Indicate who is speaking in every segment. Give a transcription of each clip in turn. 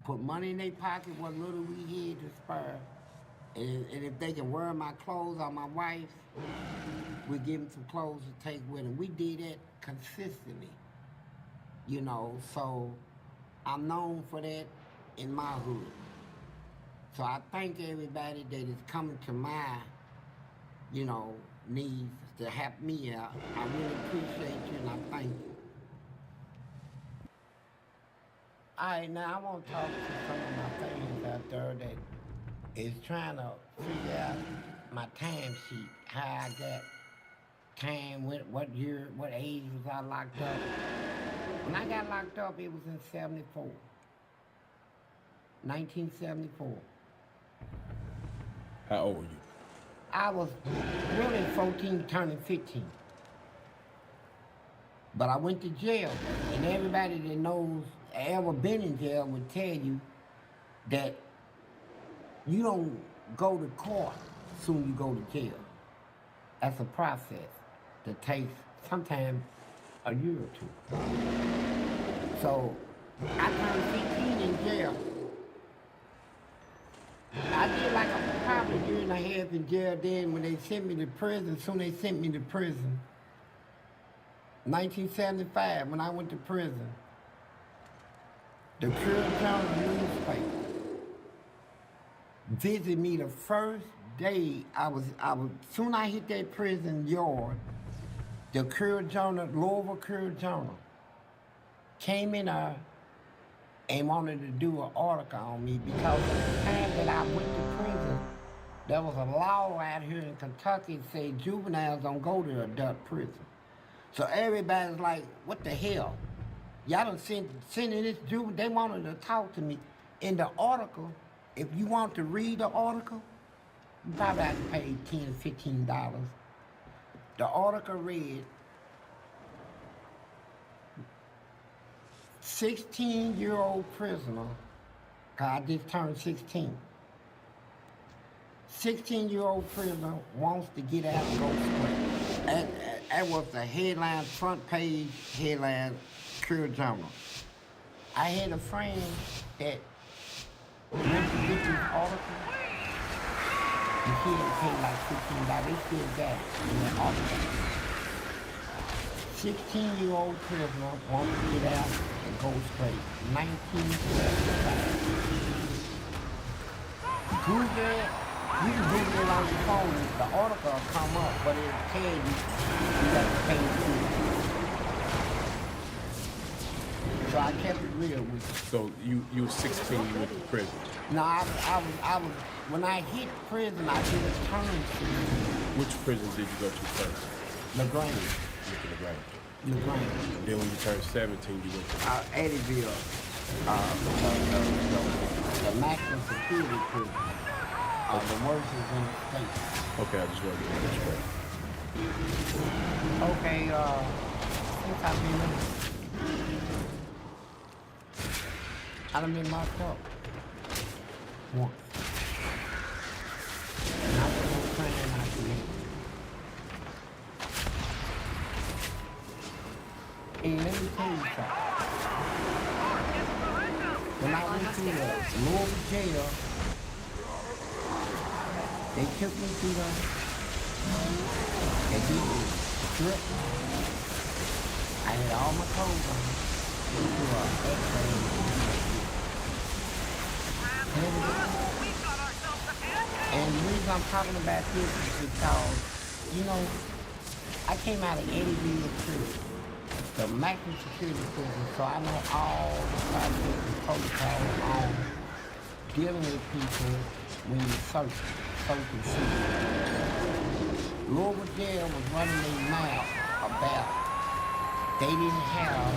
Speaker 1: put money in their pocket, what little we had to spare. And if they can wear my clothes or my wife's, we give them some clothes to take with them. We did that consistently, you know, so I'm known for that in my hood. So I thank everybody that is coming to my, you know, needs to help me out. I really appreciate you and I thank you. All right, now I want to talk to some of my fans out there that is trying to figure out my time sheet, how I got time, what year, what age was I locked up. When I got locked up, it was in 74, 1974.
Speaker 2: How old were you?
Speaker 1: I was really 14, turning 15. But I went to jail, and everybody that knows, ever been in jail would tell you that you don't go to court soon you go to jail. That's a process that takes sometimes a year or two. So I turned 15 in jail. I did like probably a year and a half in jail. Then when they sent me to prison, soon they sent me to prison. 1975, when I went to prison, the Coolin newspaper visited me the first day soon I hit that prison yard, the Louisville Courier Journal came in there and wanted to do an article on me because at the time that I went to prison, there was a law out here in Kentucky that said juveniles don't go to adult prison. So everybody's like, what the hell? Y'all done sending this juvenile, they wanted to talk to me. In the article, if you want to read the article, you probably have to pay $10 or $15. The article read, 16-year-old prisoner, cause I just turned 16. 16-year-old prisoner wants to get out and go straight. That was the headline, front page headline, Courier Journal. I had a friend that went to get this article, and she had to pay like $15. They still got it in that article. 16-year-old prisoner wants to get out and go straight. 1975. Google it. You can Google it on your phone. The article will come up, but it'll tell you got to pay $15. So I kept it real with you.
Speaker 2: So you were 16, you went to prison.
Speaker 1: No, I was, when I hit prison, I did a turn to.
Speaker 2: Which prison did you go to first?
Speaker 1: LaGrange.
Speaker 2: You went to LaGrange.
Speaker 1: LaGrange.
Speaker 2: Then when you turned 17, you went to
Speaker 1: Eddyville. The maximum security prison. The worst is in the state.
Speaker 2: Okay, I just wanted to get that straight.
Speaker 1: Okay, since I've been in, I done been locked up once. And I was on crime after that. And let me tell you something. When I went to the Louisville jail, they took me to they did the strip. I had all my clothes on. Went to a X-ray. And the reason I'm talking about this is because, you know, I came out of Eddyville prison, the maximum security prison, so I know all the process and protocol on dealing with people when you search and see. Louisville jail was running their mouth about they didn't have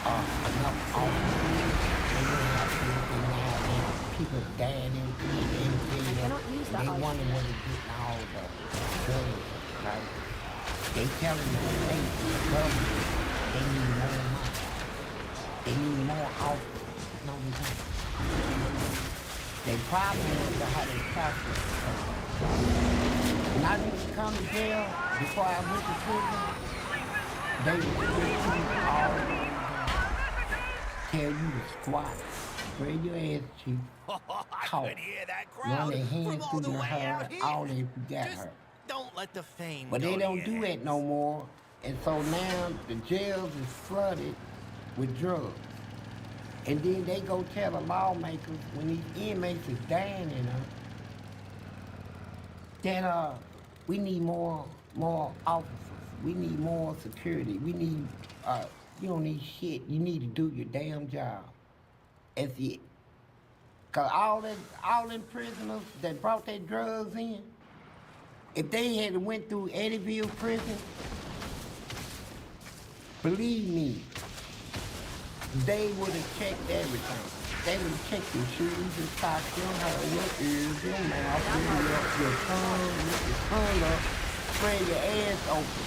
Speaker 1: enough officers. They didn't have anything now. People dying in jail. They wonder what they're getting all the drugs. Right? They telling the state, the government, they need more money. They need more officers. No, we don't. They problem is how they process it. When I used to come to jail before I went to prison, they would all tell you to squat. spread your ass cheek,
Speaker 3: I
Speaker 1: cough,
Speaker 3: could hear that
Speaker 1: run
Speaker 3: crowd
Speaker 1: their
Speaker 3: from
Speaker 1: hands
Speaker 3: all
Speaker 1: through
Speaker 3: the
Speaker 1: your
Speaker 3: way
Speaker 1: hair,
Speaker 3: out here.
Speaker 1: all they got
Speaker 3: Just
Speaker 1: hurt.
Speaker 3: don't let the fame
Speaker 1: But
Speaker 3: go
Speaker 1: they
Speaker 3: to
Speaker 1: don't
Speaker 3: your
Speaker 1: do that
Speaker 3: heads.
Speaker 1: no more. And so now the jails is flooded with drugs. And then they go tell the lawmakers when these inmates is dying in them that we need more officers. We need more security. We need you don't need shit. You need to do your damn job. That's it. Cause all them prisoners that brought their drugs in, if they had went through Eddyville prison, believe me, they would have checked everything. They would have checked your shoes, your socks, your hair, your ears, your mouth, your tongue up, spread your ass open.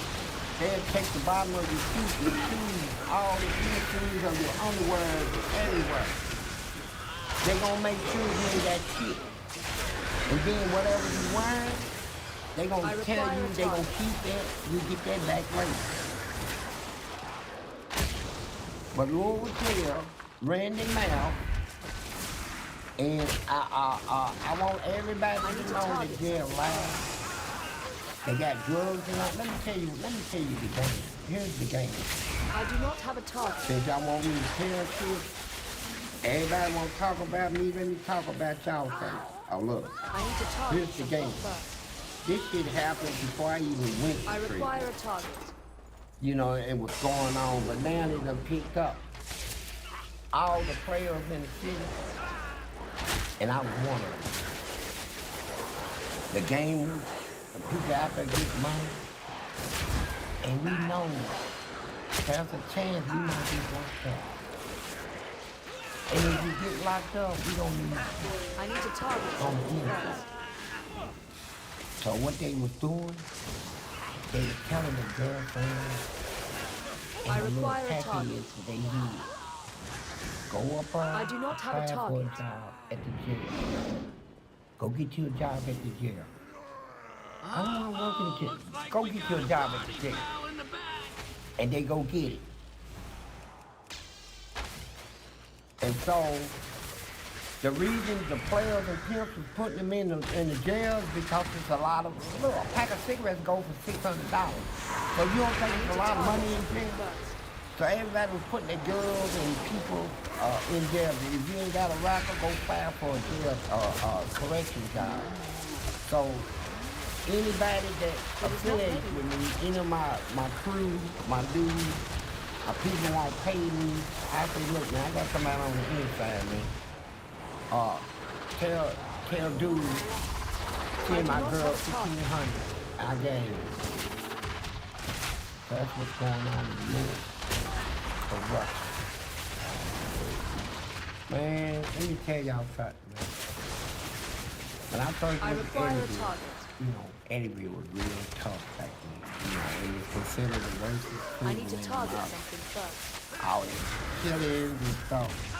Speaker 1: They'll check the bottom of your feet, your shoes, all the inseams of your underwear, everywhere. They gonna make sure you ain't got shit. And then whatever you wearing, they gonna tell you they gonna keep that, you get that back later. But Lord tell, ran their mouth, and I want everybody to know that jail live. They got drugs and all. Let me tell you the game. Here's the game.
Speaker 4: I do not have a target.
Speaker 1: Since y'all want me to tell shit, everybody want to talk about me, let me talk about y'all first. Oh, look.
Speaker 4: I need to target
Speaker 1: Here's the game.
Speaker 4: someone first.
Speaker 1: This shit happened before I even went to
Speaker 4: I
Speaker 1: prison.
Speaker 4: require a target.
Speaker 1: You know, it was going on, but now they done picked up all the players in the city, and I was one of them. The gamers, the people out there get money, and we know there's a chance we might get locked up. And if you get locked up, we don't need
Speaker 4: I need to target
Speaker 1: on
Speaker 4: someone
Speaker 1: him.
Speaker 4: first.
Speaker 1: So what they was doing, they was telling the girlfriends
Speaker 4: I
Speaker 1: and the little
Speaker 4: require a target.
Speaker 1: packages that they use. Go up
Speaker 4: I do not have a
Speaker 1: apply for
Speaker 4: target.
Speaker 1: a job at the jail. Go get you a job at the jail. I don't want to work in the jail. Go get you a job at the jail. And they go get it. And so, the reason the players and pimps is putting them in the jails because it's a lot of, look, a pack of cigarettes go for $600. So you don't think it's a lot of money in jail?
Speaker 4: First.
Speaker 1: So everybody was putting their girls and people in jail. If you ain't got a racket, go file for a jail correction job. So anybody that affiliates with me, any of my crew, my dudes, my people won't pay me, I say, look, man, I got somebody on the inside, man. Tell dude, send my girl 1,500. I gave it. That's what's going on in the middle of Russia. Man, let me tell y'all something, man. When I first
Speaker 4: I
Speaker 1: went to
Speaker 4: require a
Speaker 1: Eddyville,
Speaker 4: target.
Speaker 1: you know, Eddyville was real tough back then. You know, it was considered the racist prison
Speaker 4: I need to
Speaker 1: in
Speaker 4: target
Speaker 1: America.
Speaker 4: something first.
Speaker 1: All that killings and stuff.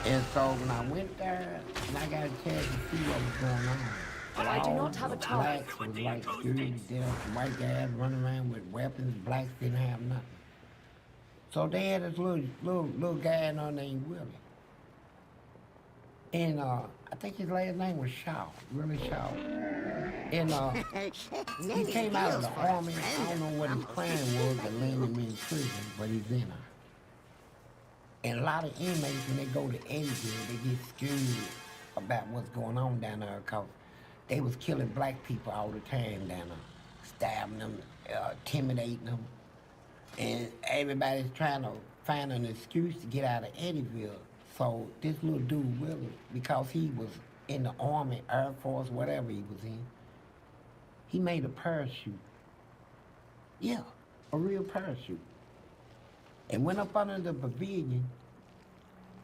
Speaker 1: And so when I went there, and I got a chance to see what was going on. And
Speaker 4: I do
Speaker 1: all
Speaker 4: not have
Speaker 1: the
Speaker 4: a target.
Speaker 1: blacks was like scared to death. White guys running around with weapons. Blacks didn't have nothing. So they had this little guy in there named Willie. And I think his last name was Shaw, Willie Shaw. And he came out of the army. I don't know what his plan was to land him in prison, but he's in there. And a lot of inmates, when they go to Eddyville, they get scared about what's going on down there because they was killing black people all the time down there, stabbing them, intimidating them. And everybody's trying to find an excuse to get out of Eddyville. So this little dude, Willie, because he was in the Army, Air Force, whatever he was in, he made a parachute. Yeah, a real parachute. And went up under the pavilion,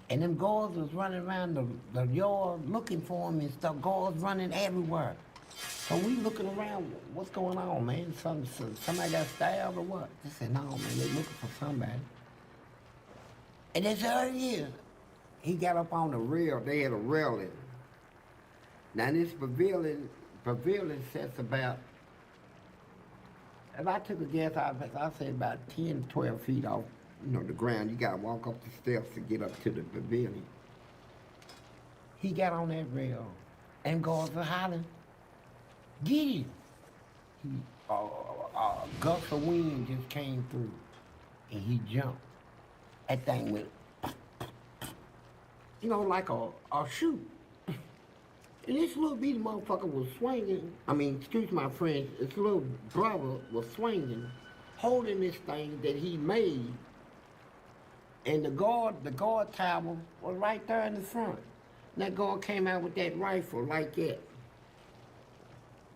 Speaker 1: and them guards was running around the yard looking for him and stuff. Guards running everywhere. So we looking around, what's going on, man? Somebody got stabbed or what? They said, no, man, they looking for somebody. And they said, oh, yeah. He got up on the rail. They had a railing. Now this pavilion sets about, if I took a guess, I'd say about 10, 12 feet off, you know, the ground. You gotta walk up the steps to get up to the pavilion. He got on that rail, and guards were hollering, "Get him!" He, a gust of wind just came through, and he jumped. That thing went, like a shoot. And this little bitty motherfucker was swinging. I mean, excuse my French, this little brother was swinging, holding this thing that he made. And the guard tower was right there in the front. And that guard came out with that rifle like that.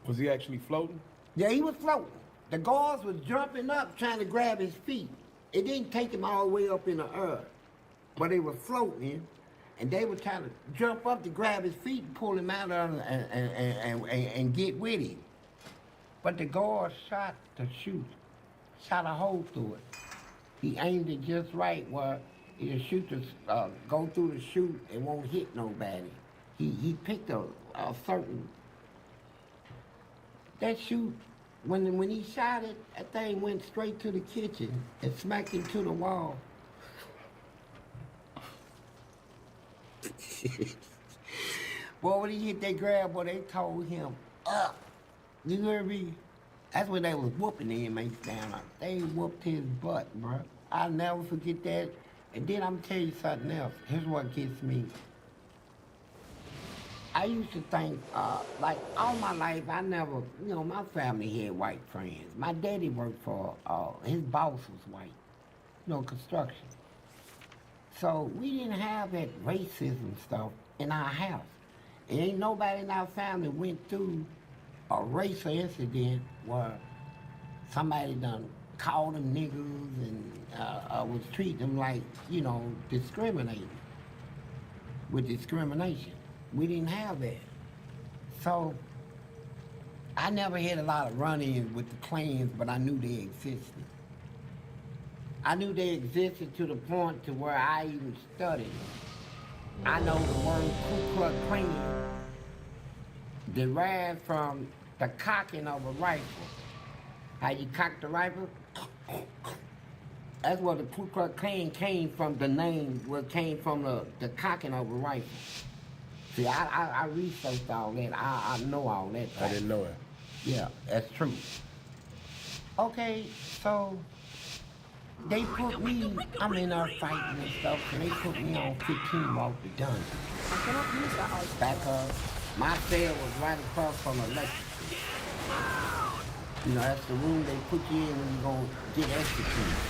Speaker 2: Was he actually floating?
Speaker 1: Yeah, he was floating. The guards was jumping up trying to grab his feet. It didn't take him all the way up in the air, but they were floating. And they were trying to jump up to grab his feet and pull him out of and get with him. But the guard shot the chute, shot a hole through it. He aimed it just right where the chute go through the chute and won't hit nobody. He picked a certain, that chute, when he shot it, that thing went straight to the kitchen and smacked into the wall. Boy, when he hit that grab, boy, they told him up. You hear me? That's when they was whooping the inmates down. They whooped his butt, bro. I'll never forget that. And then I'm tell you something else. Here's what gets me. I used to think, like all my life, I never, my family had white friends. My daddy worked for, his boss was white, construction. So we didn't have that racism stuff in our house. And ain't nobody in our family went through a racial incident where somebody done called them niggas and was treating them like, discriminating with discrimination. We didn't have that. So I never had a lot of run-ins with the Klans, but I knew they existed. I knew they existed to the point to where I even studied. I know the word Ku Klux Klan derived from the cocking of a rifle. How you cock the rifle? That's where the Ku Klux Klan came from, the name, came from the cocking of a rifle. See, I researched all that. I know all that.
Speaker 2: I didn't know it.
Speaker 1: Yeah, that's true. Okay, so they put me, I'm in there fighting and stuff, and they put me on 15 walk the dungeon.
Speaker 4: I cannot use that ice.
Speaker 1: Back up, my cell was right across from electric. That's the room they put you in when you're gonna get executed.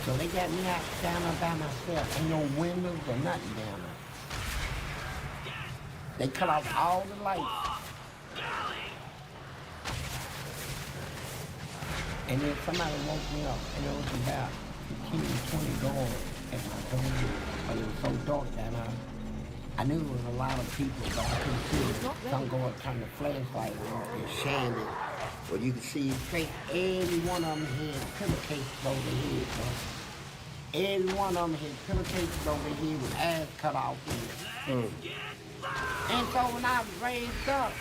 Speaker 1: So they got me down there by myself. Ain't no windows or nothing down there. They cut off all the lights. And then somebody woke me up, and there was about 15 or 20 guards at my door. But it was so dark down there. I knew there was a lot of people, but I couldn't see it. Some guards turned the flashlight on and shined it. But you could see his face. Every one of them had pillowcases over their head, bro. Every one of them had pillowcases over their head with eyes cut off. And so when I was raised up,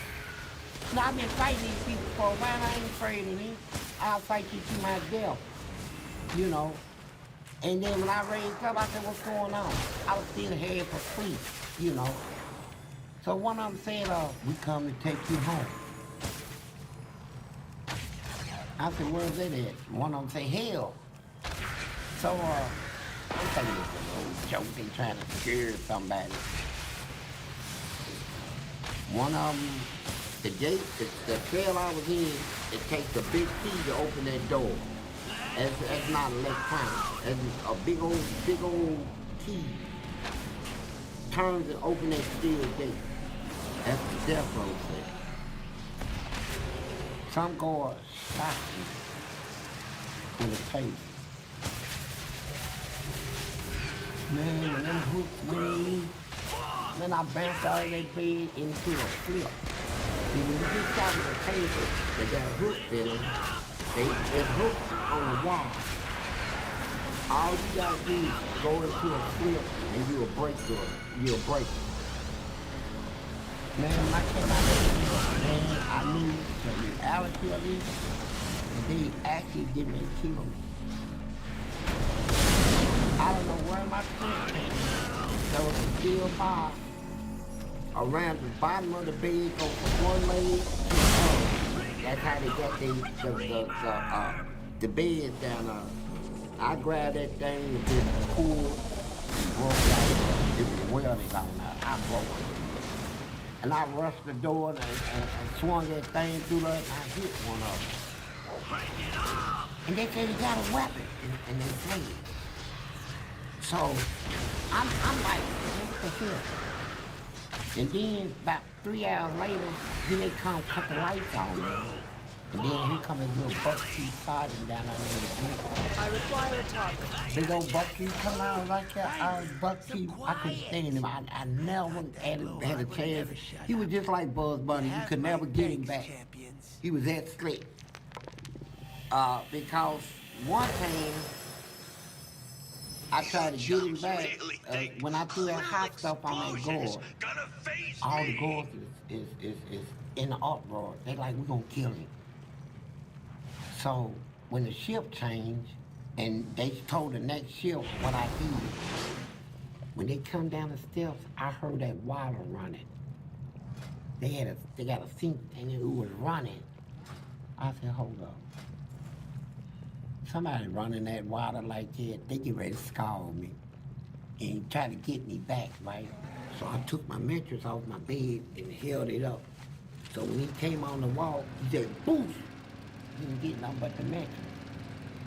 Speaker 1: I've been fighting these people for a while. I ain't afraid of them. I'll fight you to my death, And then when I raised up, I said, what's going on? I was still headed for sleep, So one of them said, we come to take you home. I said, where's that at? One of them said, hell. So, I'm thinking it's an old joke. They trying to scare somebody. One of them, the gate, the cell I was in, it takes a big key to open that door. That's not electronic. That's a big old key. Turns and opens that steel gate. That's the death row cell. Some guards shot me in the face. Man, when them hooks went in, then I bounced out of that bed into a flip. See, when you get shot with a taser, they got hooks in them. There's hooks on the wall. All you gotta do is go into a flip and you'll break it. Man, when I came out of there, man, I knew the reality of it, and they actually did me kill me. I don't know where my strength came from. There was a steel bar around the bottom of the bed, go from one leg to the other. That's how they got the beds down there. I grabbed that thing and just pulled and broke out. It was welded on there. I broke it. And I rushed the door and swung that thing through there and I hit one of them. And they said he got a weapon and they fled. So I'm like, what the hell? And then about 3 hours later, then they come cut the lights on me. And then here come his little buck-teeth sergeant down there in the drink.
Speaker 4: I require a target.
Speaker 1: Big old buck-teeth come out like that. Buck-teeth, I couldn't stand him. I never had a chance. He was just like Buzz Bunny. You could never get him back. He was that slick. Because one time, I tried to get him back. When I threw that hot stuff on that gourd, all the gourds is in the uproar. They like, we're gonna kill him. So when the ship changed, and they told the next ship what I did, when they come down the steps, I heard that water running. They got a think and it was running. I said, hold up. Somebody running that water like that, they get ready to scald me and try to get me back, right? So I took my mattress off my bed and held it up. So when he came on the wall, he said, boosh! He didn't get nothing but the mattress.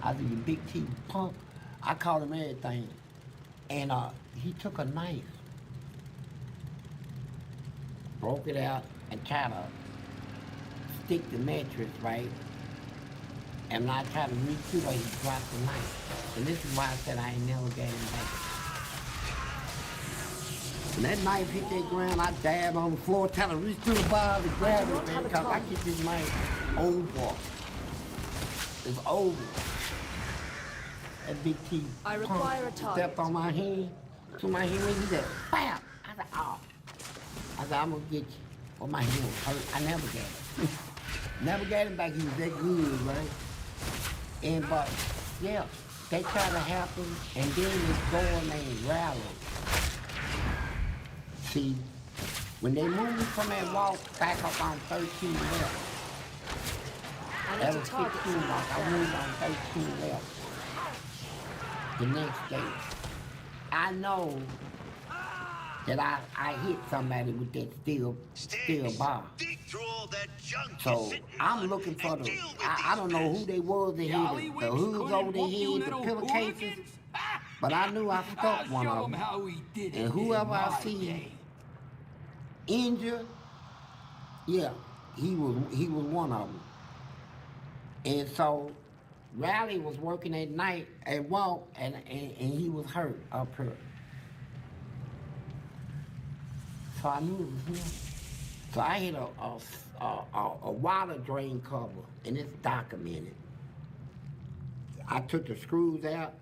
Speaker 1: I said, you big teeth punk. I called him everything. And he took a knife, broke it out, and tried to stick the mattress, right? And when I tried to reach through there, he dropped the knife. And this is why I said I ain't never gave him back. When that knife hit that ground, I dabbed on the floor, trying to reach through the bar to grab it, man, because I get this knife over. It's over. That big teeth.
Speaker 4: I require a target.
Speaker 1: Stepped on my hand, to my hand, he said, bam! I said, oh. I said, I'm gonna get you. Well, my hand was hurt. I never got it. Never got him back. He was that good, right? And, but, yeah, they tried to happen, and then this boy named Rally. See, when they moved me from that walk back up on 13 left, that was 16 walk, I moved on 13 left. The next day, I know that I hit somebody with that steel bar. So I'm looking for the, I don't know who they was that hit it, the hoods over their head, the pillowcases, but I knew I stuck one of them. And whoever I see injured, yeah, he was one of them. And so Riley was working at night at Walk, and he was hurt up here. So I knew it was him. So I hit a water drain cover, and it's documented. I took the screws out.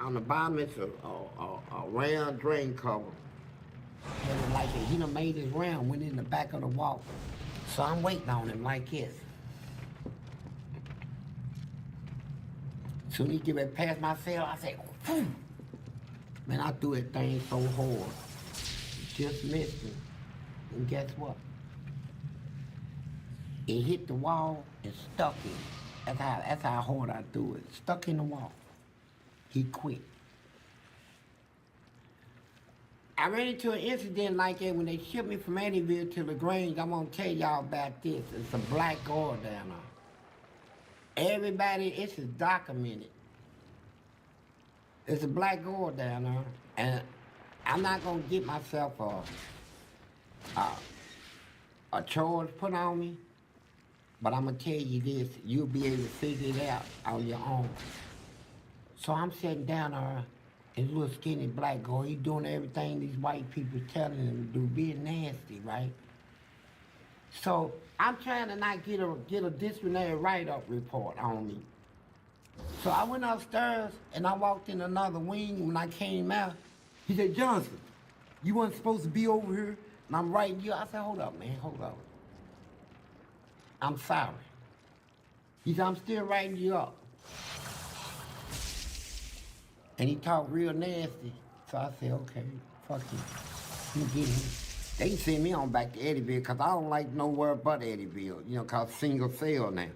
Speaker 1: On the bottom, it's a round drain cover. And like he done made his round, went in the back of the wall. So I'm waiting on him like this. Soon as he get ready past my cell, I said, whew. Man, I threw that thing so hard. Just missed him. And guess what? It hit the wall and stuck in it. That's how hard I threw it. Stuck in the wall. He quit. I ran into an incident like that when they shipped me from Andyville to LaGrange. I'm gonna tell y'all about this. It's a black guard down there. Everybody, it's documented. It's a black guard down there, and I'm not gonna get myself a charge put on me, but I'm gonna tell you this, you'll be able to figure it out on your own. So I'm sitting down there, and this little skinny black guy, he doing everything these white people telling him to do, being nasty, right? So I'm trying to not get a disciplinary write-up report on me. So I went upstairs, and I walked in another wing. When I came out, he said, Johnson, you weren't supposed to be over here, and I'm writing you. I said, hold up, man, hold up. I'm sorry. He said, I'm still writing you up. And he talked real nasty. So I said, okay, fuck him. Let me get him. They send me on back to Eddyville because I don't like nowhere but Eddyville, you know, cause single cell now.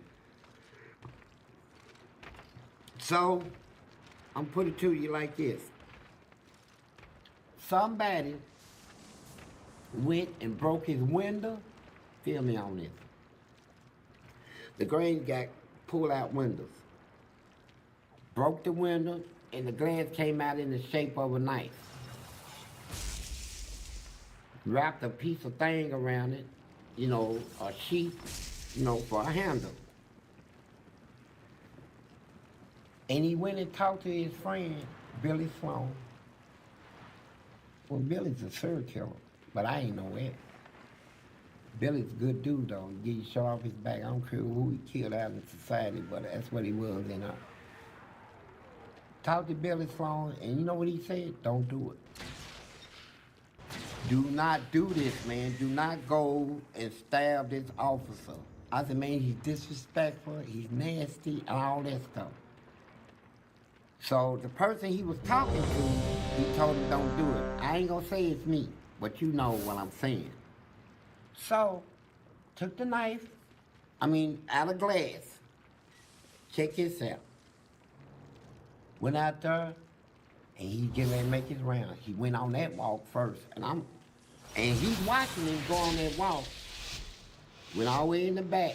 Speaker 1: So, I'm put it to you like this. Somebody went and broke his window. Feel me on this. The Grange got pull out windows. Broke the window and the glass came out in the shape of a knife. Wrapped a piece of thing around it, you know, a sheet, you know, for a handle. And he went and talked to his friend, Billy Sloan. Well, Billy's a serial killer, but I ain't know that. Billy's a good dude, though. He get you shot off his back. I don't care who he killed out in society, but that's what he was, you know. Talked to Billy Sloan, and you know what he said? Don't do it. Do not do this, man. Do not go and stab this officer. I said, man, he's disrespectful, he's nasty, and all that stuff. So the person he was talking to, he told him don't do it. I ain't gonna say it's me, but you know what I'm saying. So, took the knife, out of glass. Check this out. Went out there, and he getting ready to make his round. He went on that walk first, and he's watching him go on that walk. Went all the way in the back.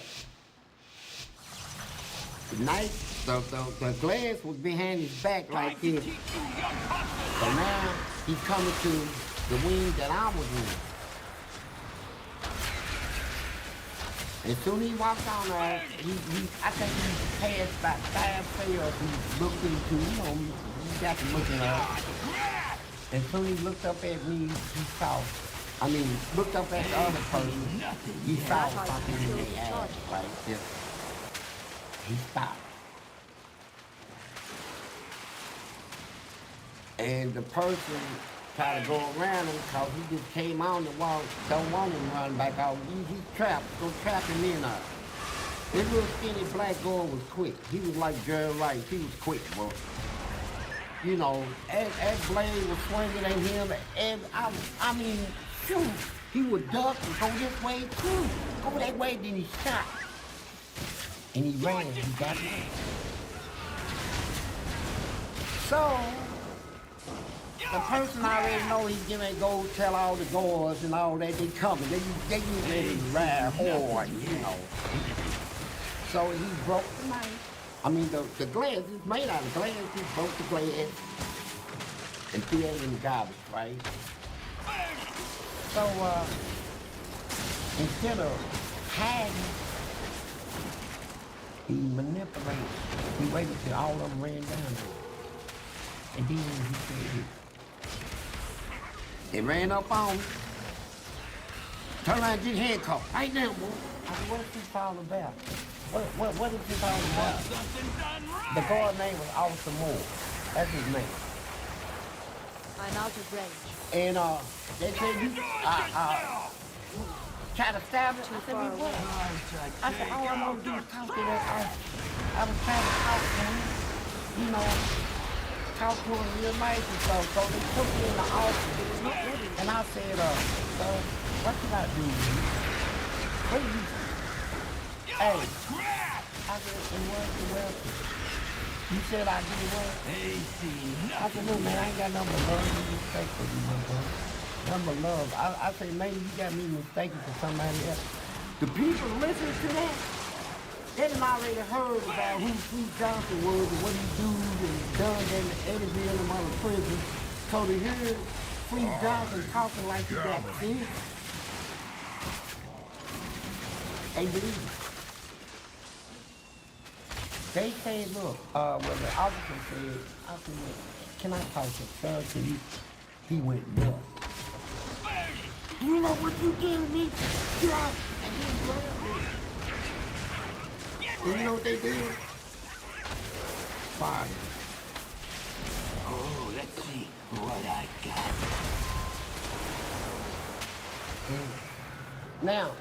Speaker 1: The knife, the glass was behind his back like this. So now he's coming to the wing that I was in. As soon as he walked on there, I think he passed about 5 cells he looked into, you know, he got to looking up. As soon as he looked up at me, looked up at the other person, he saw something in their ass like this. He stopped. And the person tried to go around him because he just came on the wall, don't want him to run back out. He's trapped, go trap him in there. This little skinny black boy was quick. He was like Jerry Rice, he was quick, bro. You know, as Blade was swinging at him, and shoot, he would duck and go this way too. Go that way, then he shot. And he ran, he got me. So, the person already know he's gonna go tell all the guards and all that they coming. They usually ride hard, you know. So he broke the knife. The glass is made out of glass. He broke the glass and threw it in the garbage, right? So instead of hiding, he manipulated. He waited till all of them ran down there. And then he said, they ran up on me. Turn around and get handcuffed. Right now, boy. I said, what is this all about? What is this all about? The guard name was Officer Moore. That's his name.
Speaker 4: I'm out of range.
Speaker 1: And they said, you try to stab it. I said, what? I said, all I'm gonna do is talk to that officer. I was trying to talk to him, you know, talk to him real nice and stuff. So they took me in the office. And I said, so what should I do? What do you Hey, I said, and where's the welcome? You said I did what? I said, no, man, I ain't got nothing but love and respect for you, my boy. Nothing but love. I said, maybe you got me mistaken for somebody else. The people listening to that, they done already heard about who Sweet Johnson was and what he do and done in Eddyville and other prison. So to hear Sweet Johnson talking like he got sense, they believe it. They say, look, well, the officer said, I said, well, can I talk to sir? So he went nuts. You know what you did to me? Yeah. And he grabbed me. And you know what they did? Fired him.
Speaker 3: Oh, let's see what I got.
Speaker 1: Now,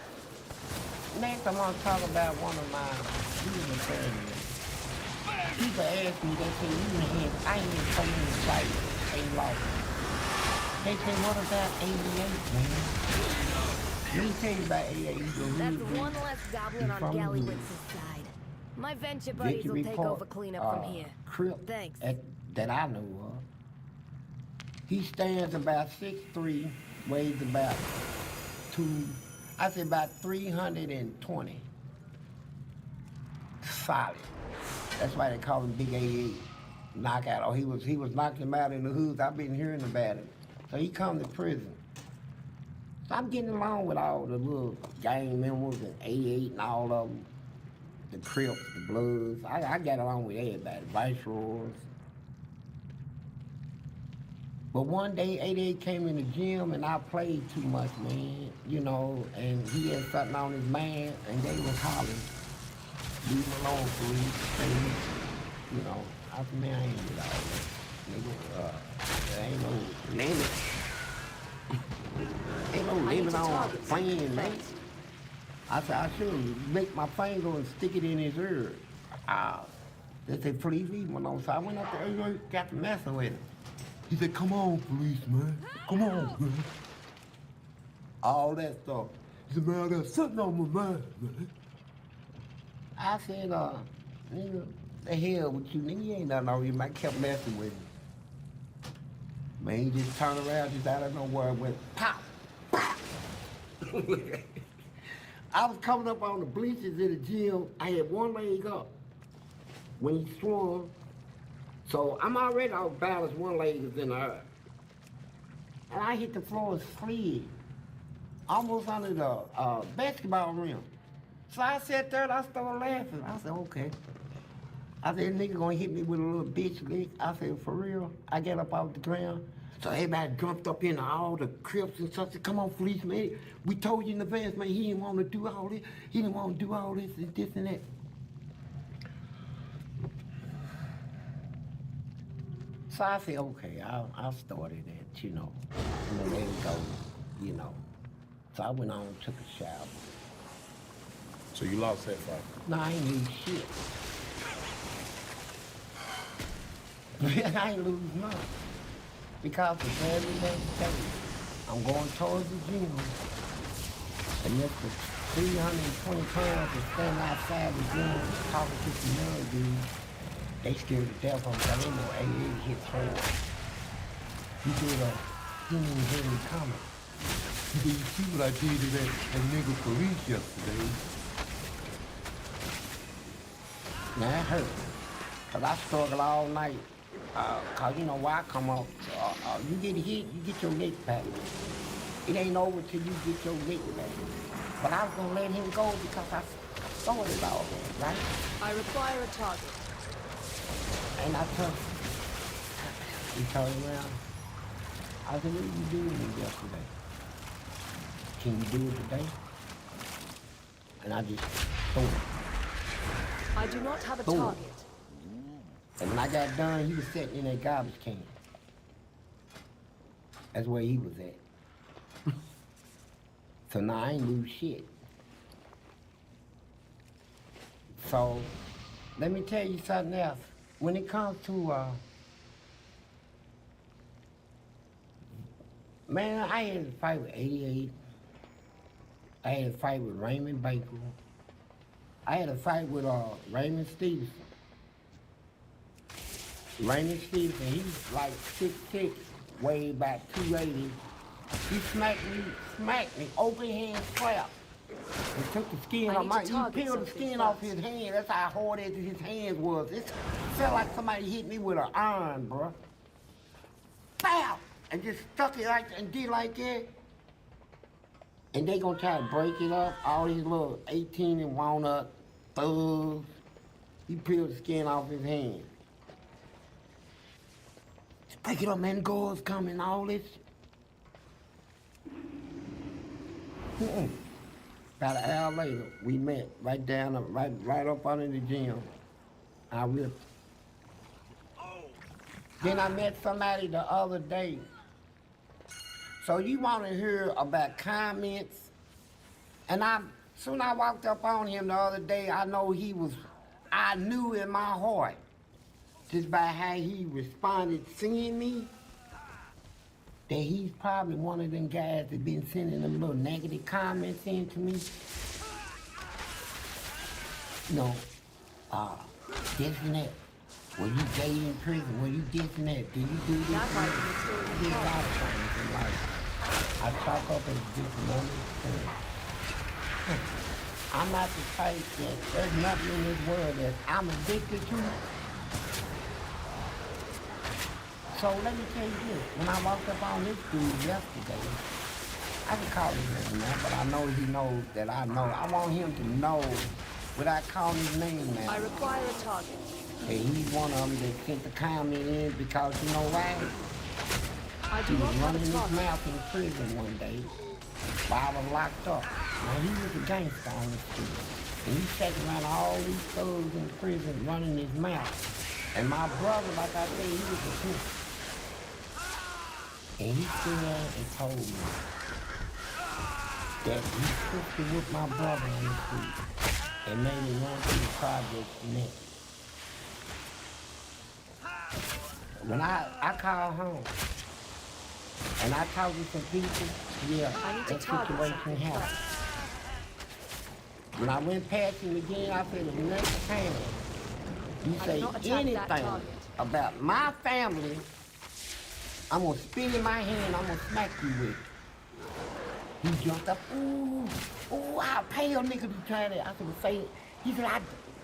Speaker 1: next I'm going to talk about one of my students earlier. People ask me, they say, I ain't even told you to fight, ain't lost. They say, what about 88, man? Let me tell you about 88.
Speaker 4: That's one less goblin on
Speaker 1: from
Speaker 4: Gallywix's side. My venture buddies will take over cleanup from here.
Speaker 1: Crip
Speaker 4: Thanks.
Speaker 1: that I know of. He stands about 6'3", weighs about about 320. Solid. That's why they call him Big 88. Knockout. Oh, he was knocking him out in the hoods. I've been hearing about him. So he come to prison. So I'm getting along with all the little gang members and 88 and all of them. The Crips, the Bloods. I got along with everybody. Viceroys. But one day, 88 came in the gym and I played too much, man. You know, and he had something on his mind and they was hollering. Leave him alone, please. You know, I said, man, I ain't with all that. Nigga, there ain't no limit. Ain't no limit on playing, man. I said, I should make my finger and stick it in his ear. They said, please leave him alone. So I went up there, got to messing with him. He said, come on, policeman. Come on, man. All that stuff. He said, man, I got something on my mind, man. I said, nigga, the hell with you, nigga, you ain't nothing on you, man. I kept messing with him. Man, he just turned around, just out of nowhere and went, pop, pop. I was coming up on the bleachers in the gym. I had one leg up when he swung. So I'm already off balance, one leg is in the air. And I hit the floor and slid, almost under the basketball rim. So I sat there and I started laughing. I said, okay. I said, nigga gonna hit me with a little bitch lick. I said, for real? I get up off the ground. So everybody jumped up in all the Crips and stuff. Said, come on, police, man. We told you in advance, man, he didn't want to do all this. He didn't want to do all this and this and that. So I said, okay, I'll start it at, you know, and let it go, you know. So I went on and took a shower.
Speaker 2: So you lost that fight?
Speaker 1: No, I ain't lose shit. I ain't lose nothing. Because the very next day, I'm going towards the gym. And just the 320 pounds that stand outside the gym talking to some young dudes, they scared to death of them. I didn't know 88 hits hard. He didn't even hear me coming. Did you see what I did to that nigga police yesterday? Now that hurt. Cause I struggled all night. Cause you know why I come up, you get hit, you get your lick back. It ain't over till you get your lick back. But I was gonna let him go because I started all that, right?
Speaker 4: I require a target.
Speaker 1: And I took, he turned around. I said, what did you do with me yesterday? Can you do it today? And I just threw it.
Speaker 4: I do not have a
Speaker 1: Boom.
Speaker 4: target.
Speaker 1: And when I got done, he was sitting in that garbage can. That's where he was at. So now I ain't lose shit. So, let me tell you something else. When it comes to, man, I had a fight with 88. I had a fight with Raymond Baker. I had a fight with Raymond Stevenson. Raymond Stevenson, he's like 6'6", weighed about 280. He smacked me, open hand slap. And took the skin off my, he peeled the skin off his hand. That's how hard his hands was. It felt like somebody hit me with an iron, bro. Bow! And just stuck it like, and did like that. And they gonna try to break it up. All these little 18 and walnut thugs. He peeled the skin off his hand. Break it up, man. Guards coming, all this. About an hour later, we met right down, right up under the gym. I ripped. Then I met somebody the other day. So you want to hear about comments? And soon I walked up on him the other day, I knew in my heart, just by how he responded seeing me, that he's probably one of them guys that been sending them little negative comments in to me. You know, this and that. Were you gay in prison? Were you this and that? Did you do this?
Speaker 4: That's why
Speaker 1: and
Speaker 4: you
Speaker 1: that?
Speaker 4: still in
Speaker 1: There's a
Speaker 4: court.
Speaker 1: lot of things in life. I talk up as different understand. I'm not the type that there's nothing in this world that I'm addicted to. So let me tell you this. When I walked up on this dude yesterday, I can call his name now, but I know he knows that I know. I want him to know without calling his name now.
Speaker 4: I require a target.
Speaker 1: Hey, he's one of them that sent the comment in because you know why?
Speaker 4: I
Speaker 1: He
Speaker 4: do
Speaker 1: was
Speaker 4: not have
Speaker 1: running
Speaker 4: a
Speaker 1: his
Speaker 4: target.
Speaker 1: mouth in prison one day while I was locked up. Now he was a gangster on the street. And he sat around all these thugs in prison running his mouth. And my brother, like I said, he was a kid. And he stood there and told me that he took to whip my brother on the street and made me run to the project next. When I called home and I talked to some people, yeah,
Speaker 4: I need to
Speaker 1: that
Speaker 4: target
Speaker 1: situation
Speaker 4: something.
Speaker 1: happened. When I went past him again, I said, the next time you
Speaker 4: I
Speaker 1: say
Speaker 4: did not attack that
Speaker 1: anything
Speaker 4: target.
Speaker 1: about my family, I'm gonna spit in my hand, I'm gonna smack you with it. He jumped up, ooh, I'll pay a nigga to try that. I said, well, say it. He said,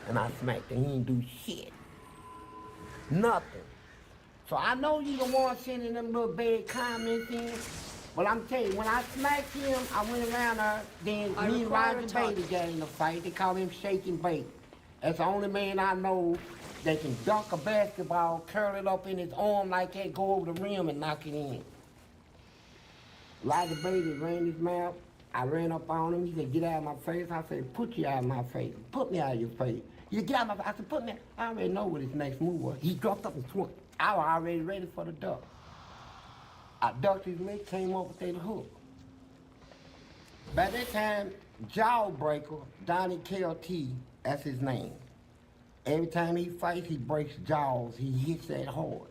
Speaker 1: and I smacked him, he didn't do shit. Nothing. So I know you the one sending them little bad comments in, but I'm telling you, when I smacked him, I went around there, then
Speaker 4: I
Speaker 1: me and
Speaker 4: require
Speaker 1: Roger
Speaker 4: a target.
Speaker 1: Bailey got in a fight. They call him Shake and Bake. That's the only man I know that can dunk a basketball, curl it up in his arm like that, go over the rim and knock it in. Roger Bailey ran his mouth. I ran up on him. He said, get out of my face. I said, put you out of my face. Put me out of your face. He said, get out of my face. I said, put me out. I already know what his next move was. He dropped up and swung. I was already ready for the duck. I ducked his leg, came up with that hook. By that time, Jawbreaker, Donnie KLT, that's his name. Every time he fights, he breaks jaws. He hits that hard.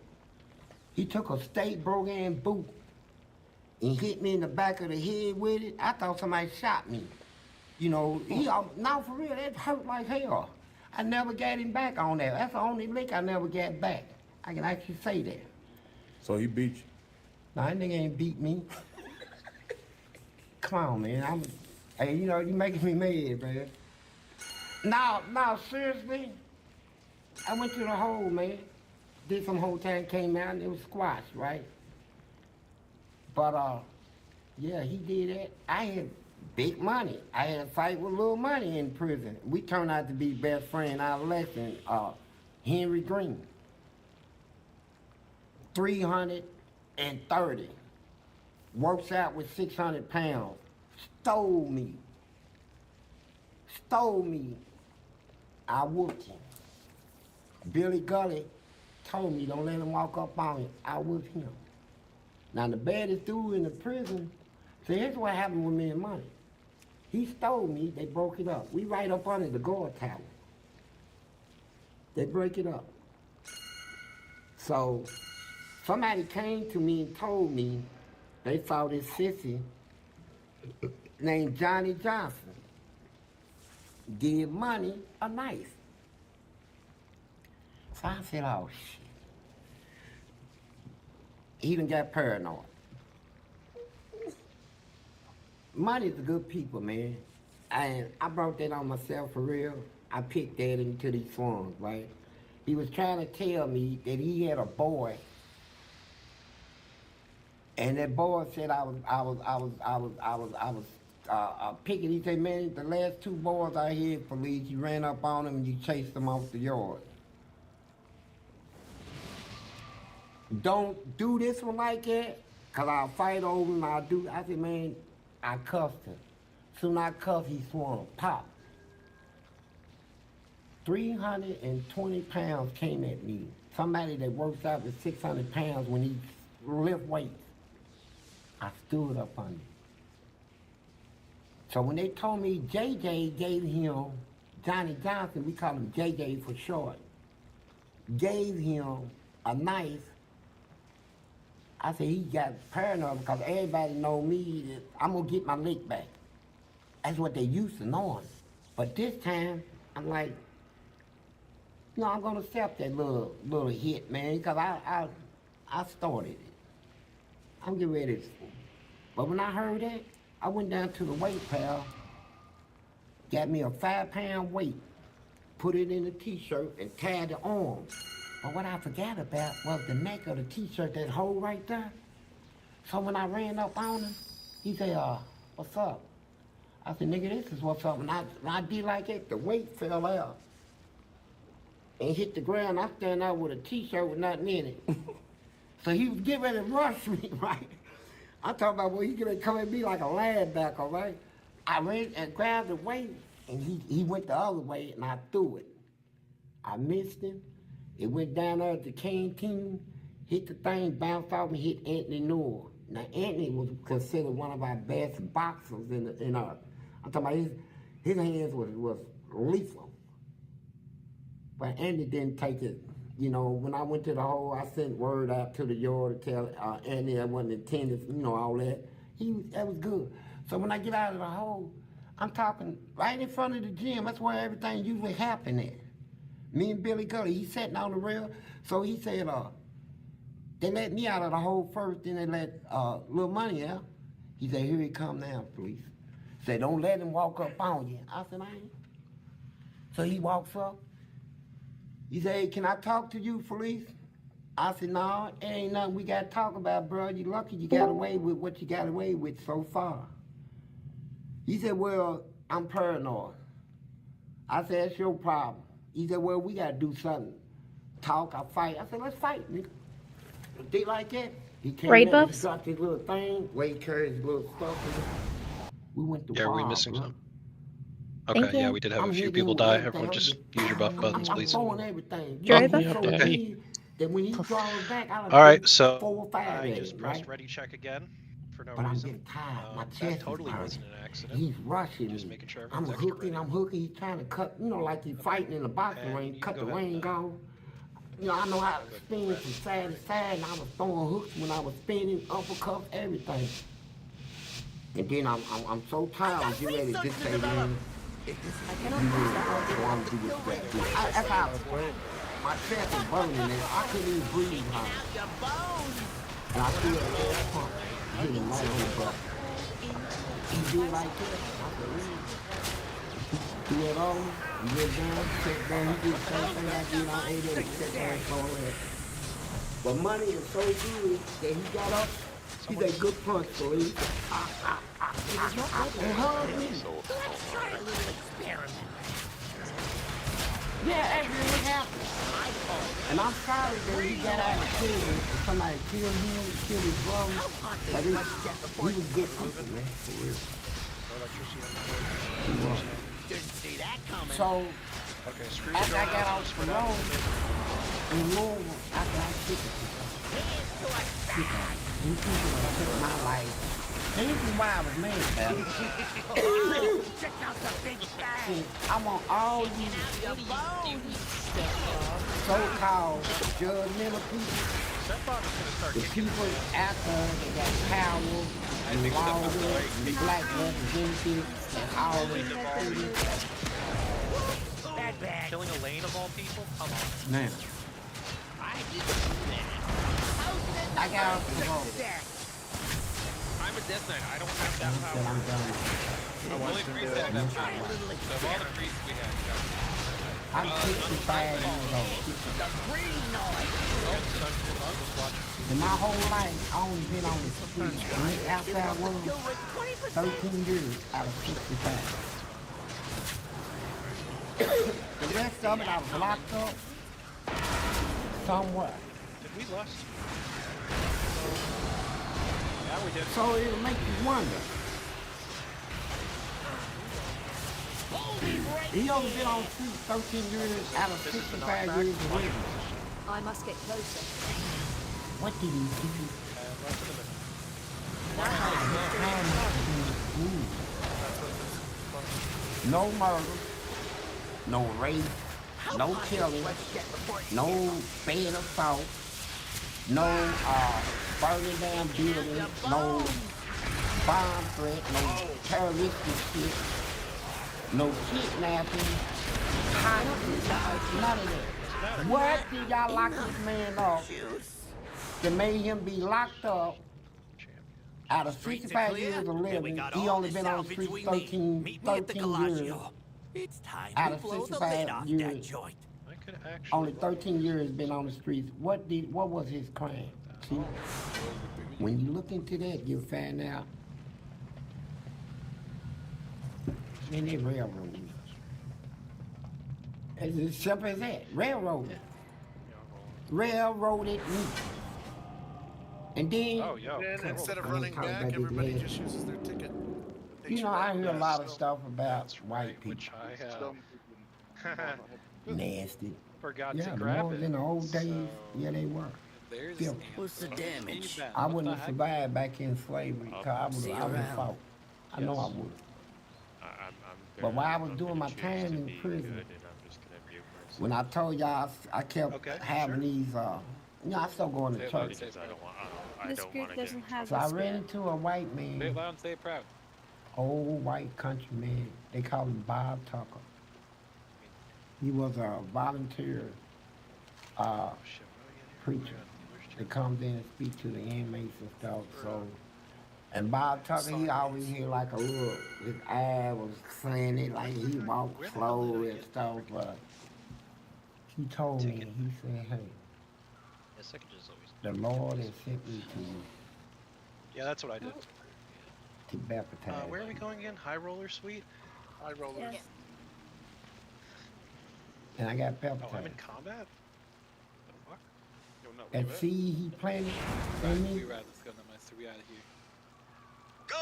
Speaker 1: He took a state brogan boot and hit me in the back of the head with it. I thought somebody shot me. You know, now for real, that hurt like hell. I never got him back on that. That's the only lick I never got back. I can actually say that.
Speaker 2: So he beat you.
Speaker 1: Nah, that nigga ain't beat me. Come on, man. Hey, you know, you making me mad, man. Now, seriously, I went to the hole, man. Did some whole time, came out, and it was squashed, right? But, yeah, he did that. I had big money. I had a fight with little money in prison. We turned out to be best friends. Our election, Henry Green. 330. Works out with 600 pounds. Stole me. I whooped him. Billy Gully told me, don't let him walk up on you. I whooped him. Now, the baddest dude in the prison, so here's what happened with me and Money. He stole me, they broke it up. We right up under the guard tower. They break it up. So, somebody came to me and told me they saw this sissy named Johnny Johnson give Money a knife. So I said, oh, shit. He done got paranoid. Money's the good people, man. And I brought that on myself for real. I picked that into these swans, right? He was trying to tell me that he had a boy, and that boy said I was picking. He said, man, the last two boys I had police, you ran up on them and you chased them off the yard. Don't do this one like that, cause I'll fight over him. I said, man, I cuffed him. Soon I cuffed, he swung, pop. 320 pounds came at me. Somebody that works out with 600 pounds when he lift weights. I stood up on it. So when they told me JJ gave him, Johnny Johnson, we call him JJ for short, gave him a knife I said, he got paranoid because everybody know me that I'm gonna get my lick back. That's what they used to knowing. But this time, I'm like, no, I'm gonna accept that little hit, man, because I started it. I'm getting ready. But when I heard that, I went down to the weight pal, got me a 5-pound weight, put it in a t-shirt and tied the arms. But what I forgot about was the neck of the t-shirt, that hole right there. So when I ran up on him, he said, what's up? I said, nigga, this is what's up. When I did like that, the weight fell out and hit the ground. I stand out with a t-shirt with nothing in it. So he was getting ready to rush me, right? I'm talking about, well, he gonna come at me like a linebacker, right? I ran and grabbed the weight, and he went the other way, and I threw it. I missed him. It went down there at the canteen, hit the thing, bounced off, and hit Anthony Newell. Now, Anthony was considered one of our best boxers in our. I'm talking about his hands was lethal. But Anthony didn't take it. You know, when I went to the hole, I sent word out to the yard to tell Anthony I wasn't intended, you know, all that. That was good. So when I get out of the hole, I'm talking right in front of the gym. That's where everything usually happen at. Me and Billy Gully, he's sitting on the rail. So he said, they let me out of the hole first, then they let Little Money out. He said, here he come now, police. Said, don't let him walk up on you. I said, I ain't. So he walks up. He said, hey, can I talk to you, police? I said, no, it ain't nothing we got to talk about, bro. You lucky you got away with what you got away with so far. He said, well, I'm paranoid. I said, that's your problem. He said, well, we got to do something. Talk or fight. I said, let's fight, nigga. They like that. He came
Speaker 5: Raid
Speaker 1: in,
Speaker 5: buffs?
Speaker 1: he dropped his little thing, where he carried his little stuff. We went to
Speaker 6: Yeah, are we
Speaker 1: war,
Speaker 6: missing
Speaker 1: bro.
Speaker 6: some?
Speaker 5: Thank
Speaker 6: Okay, yeah,
Speaker 5: you.
Speaker 6: we did have
Speaker 1: I'm
Speaker 6: a few
Speaker 1: hitting
Speaker 6: people
Speaker 1: with
Speaker 6: die.
Speaker 1: everything.
Speaker 6: Everyone
Speaker 1: I'm
Speaker 6: just
Speaker 1: just-
Speaker 6: use your buff buttons,
Speaker 1: I'm
Speaker 6: please.
Speaker 1: throwing everything.
Speaker 5: Driver?
Speaker 1: He's so
Speaker 6: Okay.
Speaker 1: big that when he draws back, I
Speaker 6: Alright, so
Speaker 1: 4 or 5
Speaker 6: I
Speaker 1: at
Speaker 6: just
Speaker 1: him,
Speaker 6: pressed
Speaker 1: right?
Speaker 6: ready check again for no
Speaker 1: But I'm
Speaker 6: reason.
Speaker 1: getting tired. My chest
Speaker 6: That totally
Speaker 1: is burning.
Speaker 6: wasn't an accident.
Speaker 1: He's rushing
Speaker 6: Just
Speaker 1: me.
Speaker 6: making sure
Speaker 1: I'm
Speaker 6: everyone's extra
Speaker 1: hooking,
Speaker 6: ready.
Speaker 1: I'm hooking. He's trying to cut, you know, like he's fighting in the boxing
Speaker 6: And
Speaker 1: ring,
Speaker 6: you
Speaker 1: cut
Speaker 6: can
Speaker 1: the
Speaker 6: go ahead
Speaker 1: ring
Speaker 6: and,
Speaker 1: off. You know, I know how to spin from side to side, and I was throwing hooks when I was spinning, uppercuts, everything. And then I'm so tired, I'm getting ready to just say, man,
Speaker 4: I cannot use that
Speaker 1: I want to do what you got to do. That's how I was feeling. My chest was burning, and I couldn't even breathe hard. And I feel a little pump hitting right on the butt. He did like that. I said, really? Do it all. You get down, sit down, he did the same thing I did on 8 sit down and all that. But Money is so good that he got up. He's a good punch, police. And hugged me. Yeah, that really happened. And I'm sorry that he got out of prison and somebody killed him, killed his brother. But he was good people, man, for real. He was. So, after I got off the road, in Louisville, after I took it, these people that took my life. And this is why I was mad about it. See, I want all these so-called judgmental people, the people after they got power, and laws, and black representatives, and all this.
Speaker 6: Killing a lane of all people? Come on.
Speaker 1: Man. I got off the road.
Speaker 6: I'm a Death Knight. I don't have that power.
Speaker 1: I'm done.
Speaker 6: Only priest have that power. Of all the priests we have,
Speaker 1: I'm 65 years old. In my whole life, I only been on the street, in the outside world, 13 years out of 65. The rest of it, I was locked up somewhere.
Speaker 6: Did we lost? Yeah, we did.
Speaker 1: So it'll make you wonder. He only been on the street 13 years out of 65 years of living.
Speaker 4: I must get closer.
Speaker 1: What did he do? No murder, no rape, no killing, no bad assault, no burning down buildings, no bomb threat, no terroristic shit, no kidnapping, hostage, none of that. What did y'all lock this man up that made him be locked up out of 65 years of living? He only been on the street 13 years.
Speaker 3: It's time
Speaker 1: Out
Speaker 3: to
Speaker 1: of
Speaker 3: blow the
Speaker 1: 65
Speaker 3: lid off that
Speaker 1: years.
Speaker 3: joint.
Speaker 6: I could actually.
Speaker 1: Only 13 years been on the streets. What was his crime? See, when you look into that, you'll find out. Man, they railroad me. It's as simple as that. Railroaded. Railroaded me. And then,
Speaker 6: Oh, yo.
Speaker 5: Then instead of
Speaker 1: I ain't
Speaker 5: running
Speaker 1: talking
Speaker 5: back,
Speaker 1: about this
Speaker 5: everybody
Speaker 1: last-
Speaker 5: just uses their ticket.
Speaker 1: you know, I hear a lot of stuff about
Speaker 6: That's
Speaker 1: white
Speaker 6: right,
Speaker 1: people.
Speaker 6: which I
Speaker 5: Some
Speaker 1: Nasty.
Speaker 6: forgot
Speaker 1: Yeah,
Speaker 6: to
Speaker 1: the
Speaker 6: grab
Speaker 1: ones
Speaker 6: it.
Speaker 1: in the old days,
Speaker 6: so
Speaker 1: yeah, they were.
Speaker 7: There's
Speaker 1: Yeah.
Speaker 3: What's the damage?
Speaker 1: I wouldn't have survived back in slavery, cause I
Speaker 3: See
Speaker 1: would
Speaker 3: you
Speaker 1: have
Speaker 3: around.
Speaker 1: fought. I know I
Speaker 6: Yes.
Speaker 1: would.
Speaker 7: I'm
Speaker 1: But while I
Speaker 7: very-
Speaker 1: was
Speaker 7: I'm
Speaker 1: doing
Speaker 7: gonna
Speaker 1: my
Speaker 7: choose
Speaker 1: time
Speaker 7: to
Speaker 1: in
Speaker 7: be
Speaker 1: prison,
Speaker 7: good, and I'm just gonna mute myself.
Speaker 1: when I told y'all I kept
Speaker 6: Okay,
Speaker 1: having
Speaker 6: sure.
Speaker 1: these, you know, I still going to
Speaker 6: Say it
Speaker 1: church.
Speaker 6: loud,
Speaker 7: Because I
Speaker 8: This
Speaker 7: don't
Speaker 8: group
Speaker 7: want to get
Speaker 8: doesn't
Speaker 7: in
Speaker 8: have
Speaker 1: So I
Speaker 8: this
Speaker 1: ran
Speaker 8: yet.
Speaker 1: into a white
Speaker 6: Say it
Speaker 1: man,
Speaker 6: loud and say it proud.
Speaker 1: old white country man. They call him Bob Tucker. He was a volunteer
Speaker 6: Oh, shit. What do we get here?
Speaker 1: preacher that comes in and speak to the inmates and stuff. So, and Bob Tucker, he always had like a little, his eye was slanted, like he walked slow and stuff. But he told me, he said, "Hey,
Speaker 7: Yes, I can just always.
Speaker 1: the Lord has sent me to you
Speaker 6: Yeah, that's what I did.
Speaker 1: to baptize."
Speaker 6: Where are we going again? High Roller Suite?
Speaker 5: high rollers.
Speaker 8: Yes.
Speaker 1: And I got
Speaker 6: Oh, I'm in
Speaker 1: baptized.
Speaker 6: combat? The fuck?
Speaker 5: Yo, no,
Speaker 1: At
Speaker 5: where you
Speaker 1: sea, he planted in me.
Speaker 7: Let's go. We out of here.
Speaker 3: Go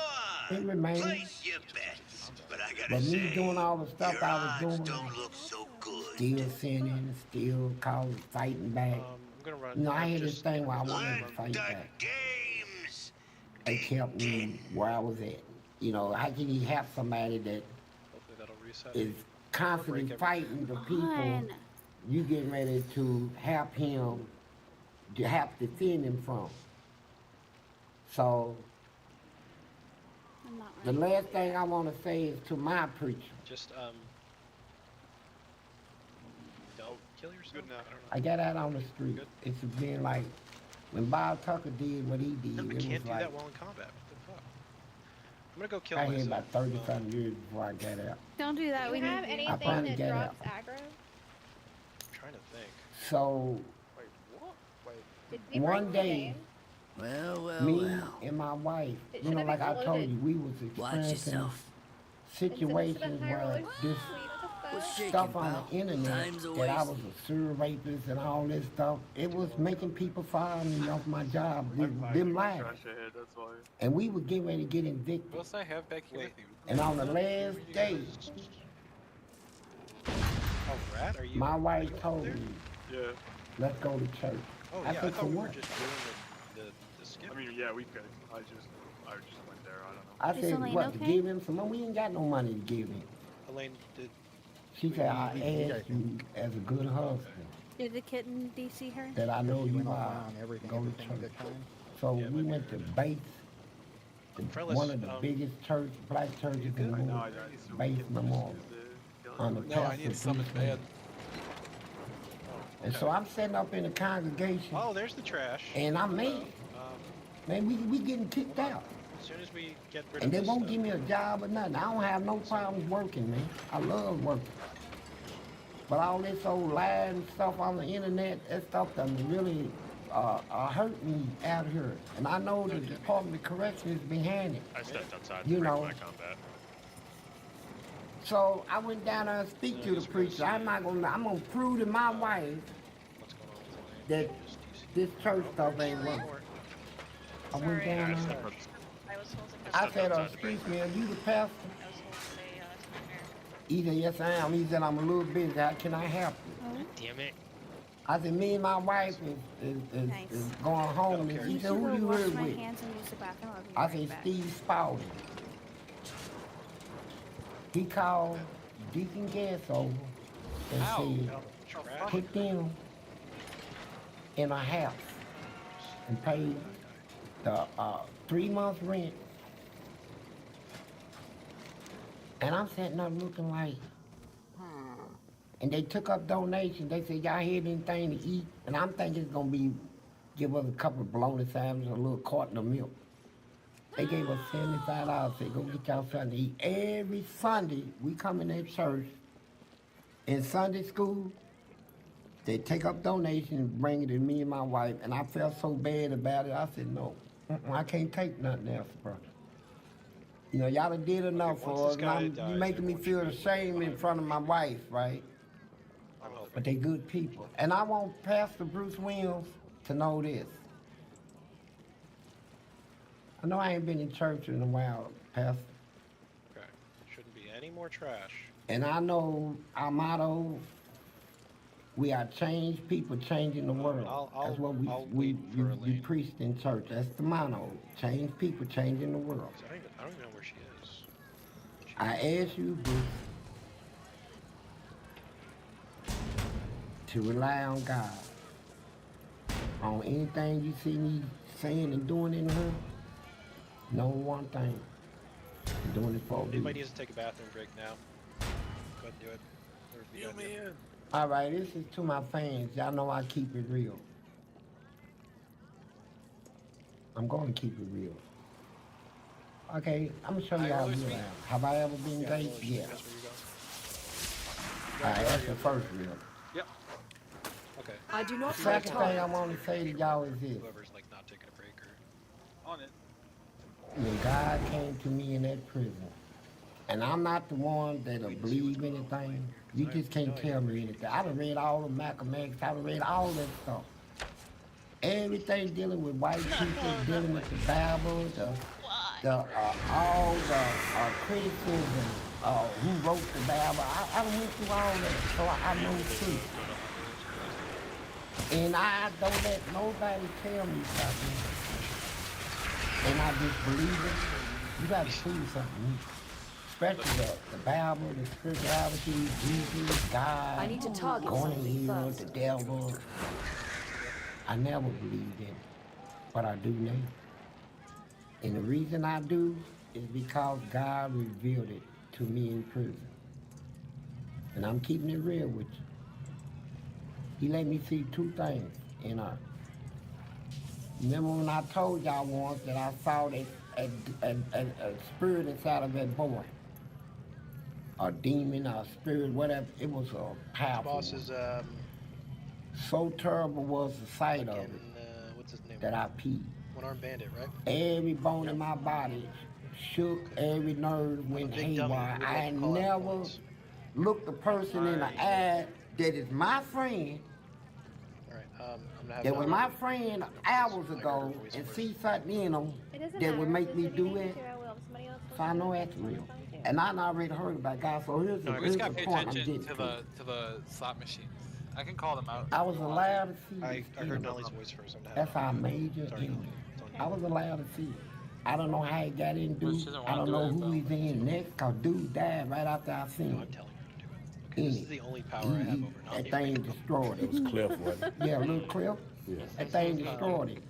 Speaker 1: It
Speaker 3: on.
Speaker 1: remained.
Speaker 3: Place your bets. But I gotta
Speaker 1: But me
Speaker 3: say,
Speaker 1: doing all the stuff
Speaker 3: your
Speaker 1: I
Speaker 3: odds
Speaker 1: was doing,
Speaker 3: don't look so good.
Speaker 1: still sinning, still causing, fighting back.
Speaker 6: I'm gonna run.
Speaker 1: You know, I
Speaker 6: I'm
Speaker 1: had this
Speaker 6: just-
Speaker 1: thing where I wanted
Speaker 3: Let
Speaker 1: to fight
Speaker 3: the
Speaker 1: back.
Speaker 3: games
Speaker 1: They kept me where I was at. You know, how can you have somebody that
Speaker 6: Hopefully that'll reset.
Speaker 1: is constantly
Speaker 6: Break
Speaker 1: fighting the people
Speaker 8: Fine.
Speaker 1: you getting ready to help him, to have to defend him from? So,
Speaker 8: I'm not
Speaker 1: the
Speaker 8: ready.
Speaker 1: last thing I want to say is to my preacher.
Speaker 6: Just, don't kill yourself.
Speaker 5: Good enough.
Speaker 6: I don't know.
Speaker 1: I got out on the street.
Speaker 6: Good.
Speaker 1: It's been like, when Bob Tucker did what he did,
Speaker 6: No, I
Speaker 1: it was
Speaker 6: can't do
Speaker 1: like,
Speaker 6: that while in combat. What the fuck? I'm gonna go kill
Speaker 1: I had
Speaker 6: myself.
Speaker 1: about 30-something years before I got out.
Speaker 8: Don't do that.
Speaker 9: Do
Speaker 8: We
Speaker 9: you have
Speaker 8: need
Speaker 1: I
Speaker 9: anything
Speaker 1: finally
Speaker 9: that
Speaker 1: get
Speaker 9: drops
Speaker 1: out.
Speaker 9: aggro?
Speaker 6: I'm trying to think.
Speaker 1: So,
Speaker 5: Wait, what? Wait.
Speaker 9: Did we
Speaker 1: One
Speaker 9: break the
Speaker 1: day,
Speaker 9: game?
Speaker 3: Well,
Speaker 1: me
Speaker 3: well.
Speaker 1: and my wife,
Speaker 9: It
Speaker 1: you know,
Speaker 9: should've
Speaker 1: like I told
Speaker 9: exploded.
Speaker 1: you, we was
Speaker 3: Watch
Speaker 1: experiencing
Speaker 3: yourself.
Speaker 1: situations where this
Speaker 3: What's shaking,
Speaker 1: stuff on
Speaker 3: pal?
Speaker 1: the internet
Speaker 3: Time's a
Speaker 1: that I
Speaker 3: waste.
Speaker 1: was a sewer rapist and all this stuff, it was making people fire me off my job, them lives. And we were getting ready to get evicted.
Speaker 7: What else I have back here?
Speaker 1: And on the last day,
Speaker 6: Oh, Rat, are you?
Speaker 1: my wife
Speaker 6: are you
Speaker 1: told
Speaker 6: there?
Speaker 1: me,
Speaker 5: Yeah.
Speaker 1: let's go to church.
Speaker 6: Oh,
Speaker 1: I
Speaker 6: yeah, I
Speaker 1: said,
Speaker 6: thought
Speaker 1: for
Speaker 6: we were
Speaker 1: what?
Speaker 6: just doing the skip.
Speaker 5: I mean, yeah, we could. I just went there. I don't know.
Speaker 1: I
Speaker 8: Is
Speaker 1: said,
Speaker 8: Elaine
Speaker 1: what, to
Speaker 8: okay?
Speaker 1: give him some money? We ain't got no money to give him.
Speaker 6: Elaine did.
Speaker 1: She said, I asked you as a good husband
Speaker 8: Did the kitten DC her?
Speaker 1: that I know you are,
Speaker 10: everything,
Speaker 1: go to
Speaker 10: everything at
Speaker 1: church.
Speaker 10: a time.
Speaker 1: So
Speaker 6: Yeah,
Speaker 1: we
Speaker 6: maybe
Speaker 1: went to
Speaker 6: you're
Speaker 1: Bates,
Speaker 6: Fellas,
Speaker 1: one of the biggest church, black churches in the
Speaker 5: I know.
Speaker 1: world,
Speaker 5: I
Speaker 1: Bates Memorial, on the
Speaker 7: No, I need
Speaker 1: pastor's
Speaker 7: something
Speaker 1: weekend.
Speaker 7: bad.
Speaker 1: And so I'm sitting up in the congregation,
Speaker 6: Oh, there's the trash.
Speaker 1: and I'm mad.
Speaker 6: Um,
Speaker 1: Man, we getting kicked out.
Speaker 6: as soon as we get rid
Speaker 1: And
Speaker 6: of
Speaker 1: they
Speaker 6: this
Speaker 1: won't
Speaker 6: stuff.
Speaker 1: give me a job or nothing. I don't have no problems working, man. I love working. But all this old lying stuff on the internet, that stuff done really hurt me out here. And I know the Department of Corrections is behind it.
Speaker 7: I stepped outside
Speaker 1: You
Speaker 7: to break
Speaker 1: know.
Speaker 7: my combat.
Speaker 1: So I went down there and speak to the preacher. I'm gonna prove to my wife
Speaker 6: What's going on with
Speaker 1: that
Speaker 6: Elaine? Just DC.
Speaker 1: this church stuff ain't working. I went
Speaker 9: Sorry.
Speaker 1: down
Speaker 7: I
Speaker 1: there.
Speaker 7: stepped out-
Speaker 9: I was supposed to
Speaker 1: I
Speaker 9: come.
Speaker 1: said, excuse me, are you the pastor?
Speaker 9: I was supposed to say, it's my hair.
Speaker 1: He said, yes, I am. He said, I'm a little busy. How can I help you?
Speaker 7: Damn it.
Speaker 1: I said, me and my wife is
Speaker 8: Nice.
Speaker 1: going home.
Speaker 6: Okay.
Speaker 1: And he
Speaker 8: You
Speaker 1: said,
Speaker 8: should
Speaker 1: who
Speaker 8: go
Speaker 1: you
Speaker 8: wash
Speaker 1: heard
Speaker 8: my
Speaker 1: with?
Speaker 8: hands and use the bathroom. I'll be
Speaker 1: I
Speaker 8: right
Speaker 1: said,
Speaker 8: back.
Speaker 1: Steve Spalding. He called Deacon Gas over and said,
Speaker 6: Trash.
Speaker 1: put them in a house and paid the 3 months rent. And I'm sitting there looking like, and they took up donations. They said, y'all had anything to eat? And I'm thinking it's gonna be, give us a couple of bologna sandwiches, a little carton of milk. They gave us $75, said, go get y'all something to eat. Every Sunday, we come in that church, in Sunday school, they take up donations and bring it to me and my wife, and I felt so bad about it. I said, no, I can't take nothing else, brother. You know, y'all done did enough for us, and you making me feel ashamed in front of my wife, right? But they good people. And I want Pastor Bruce Williams to know this. I know I ain't been in church in a while, Pastor.
Speaker 7: Okay. Shouldn't be any more trash.
Speaker 1: And I know our motto, we are changed people changing the world. That's what we preached in church. That's the motto. Change people changing the world.
Speaker 7: I don't even know where she is.
Speaker 1: I ask you, Bruce, to rely on God. On anything you see me saying and doing in her, know one thing. I'm doing it for you.
Speaker 7: Anybody needs to take a bathroom break now. Go ahead and do it.
Speaker 5: You man.
Speaker 1: All right, this is to my fans. Y'all know I keep it real. I'm going to keep it real. Okay, I'm going to show y'all real now. Have I ever been gay? Yeah.
Speaker 7: That's where you go.
Speaker 1: All right, that's the first real.
Speaker 7: Yep. Okay.
Speaker 4: I do not
Speaker 1: Second thing I want to say to y'all is this.
Speaker 7: Whoever's like not taking a break or on it.
Speaker 1: When God came to me in that prison, and I'm not the one that'll believe anything, you just can't tell me anything. I done read all of Malcolm X, I done read all that stuff. Everything dealing with white people, dealing with the Bible, all the criticism, who wrote the Bible. I done went through all that, so I know the truth. And I don't let nobody tell me something, and I just believe it. You gotta prove something. Especially the Bible, the spirituality, Jesus, God,
Speaker 4: I need to target
Speaker 1: going
Speaker 4: something
Speaker 1: here,
Speaker 4: first.
Speaker 1: the devil. I never believed in it, but I do now. And the reason I do is because God revealed it to me in prison. And I'm keeping it real with you. He let me see two things in her. Remember when I told y'all once that I saw that a spirit inside of that boy? A demon, a spirit, whatever. It was a powerful
Speaker 7: Boss is
Speaker 1: one. So terrible was the sight of it
Speaker 7: what's his name?
Speaker 1: that I peed.
Speaker 7: One-armed bandit, right?
Speaker 1: Every bone in my body shook, every nerve went haywire. I never looked a person in the eye that is my friend, that was my friend hours ago, and see something in them that would make me do it. So I know that's real. And I already heard about God, so here's the
Speaker 6: Just gotta pay
Speaker 1: point I'm
Speaker 6: attention
Speaker 1: getting
Speaker 6: to the slot machines. I can call them out.
Speaker 1: I was allowed to see
Speaker 7: I
Speaker 1: this
Speaker 7: heard
Speaker 1: thing.
Speaker 7: Nolly's voice first.
Speaker 1: That's our major enemy. I was allowed to see it. I don't know how he got in, dude. I don't know who he's in next, cause dude died right after I seen
Speaker 7: I'm
Speaker 1: him.
Speaker 7: telling her to do it. Okay, this is the only power I have over Nolly.
Speaker 1: That thing destroyed
Speaker 2: It was
Speaker 1: him.
Speaker 2: Cliff, wasn't it?
Speaker 1: Yeah, little Cliff.
Speaker 2: Yeah.
Speaker 1: That thing destroyed him.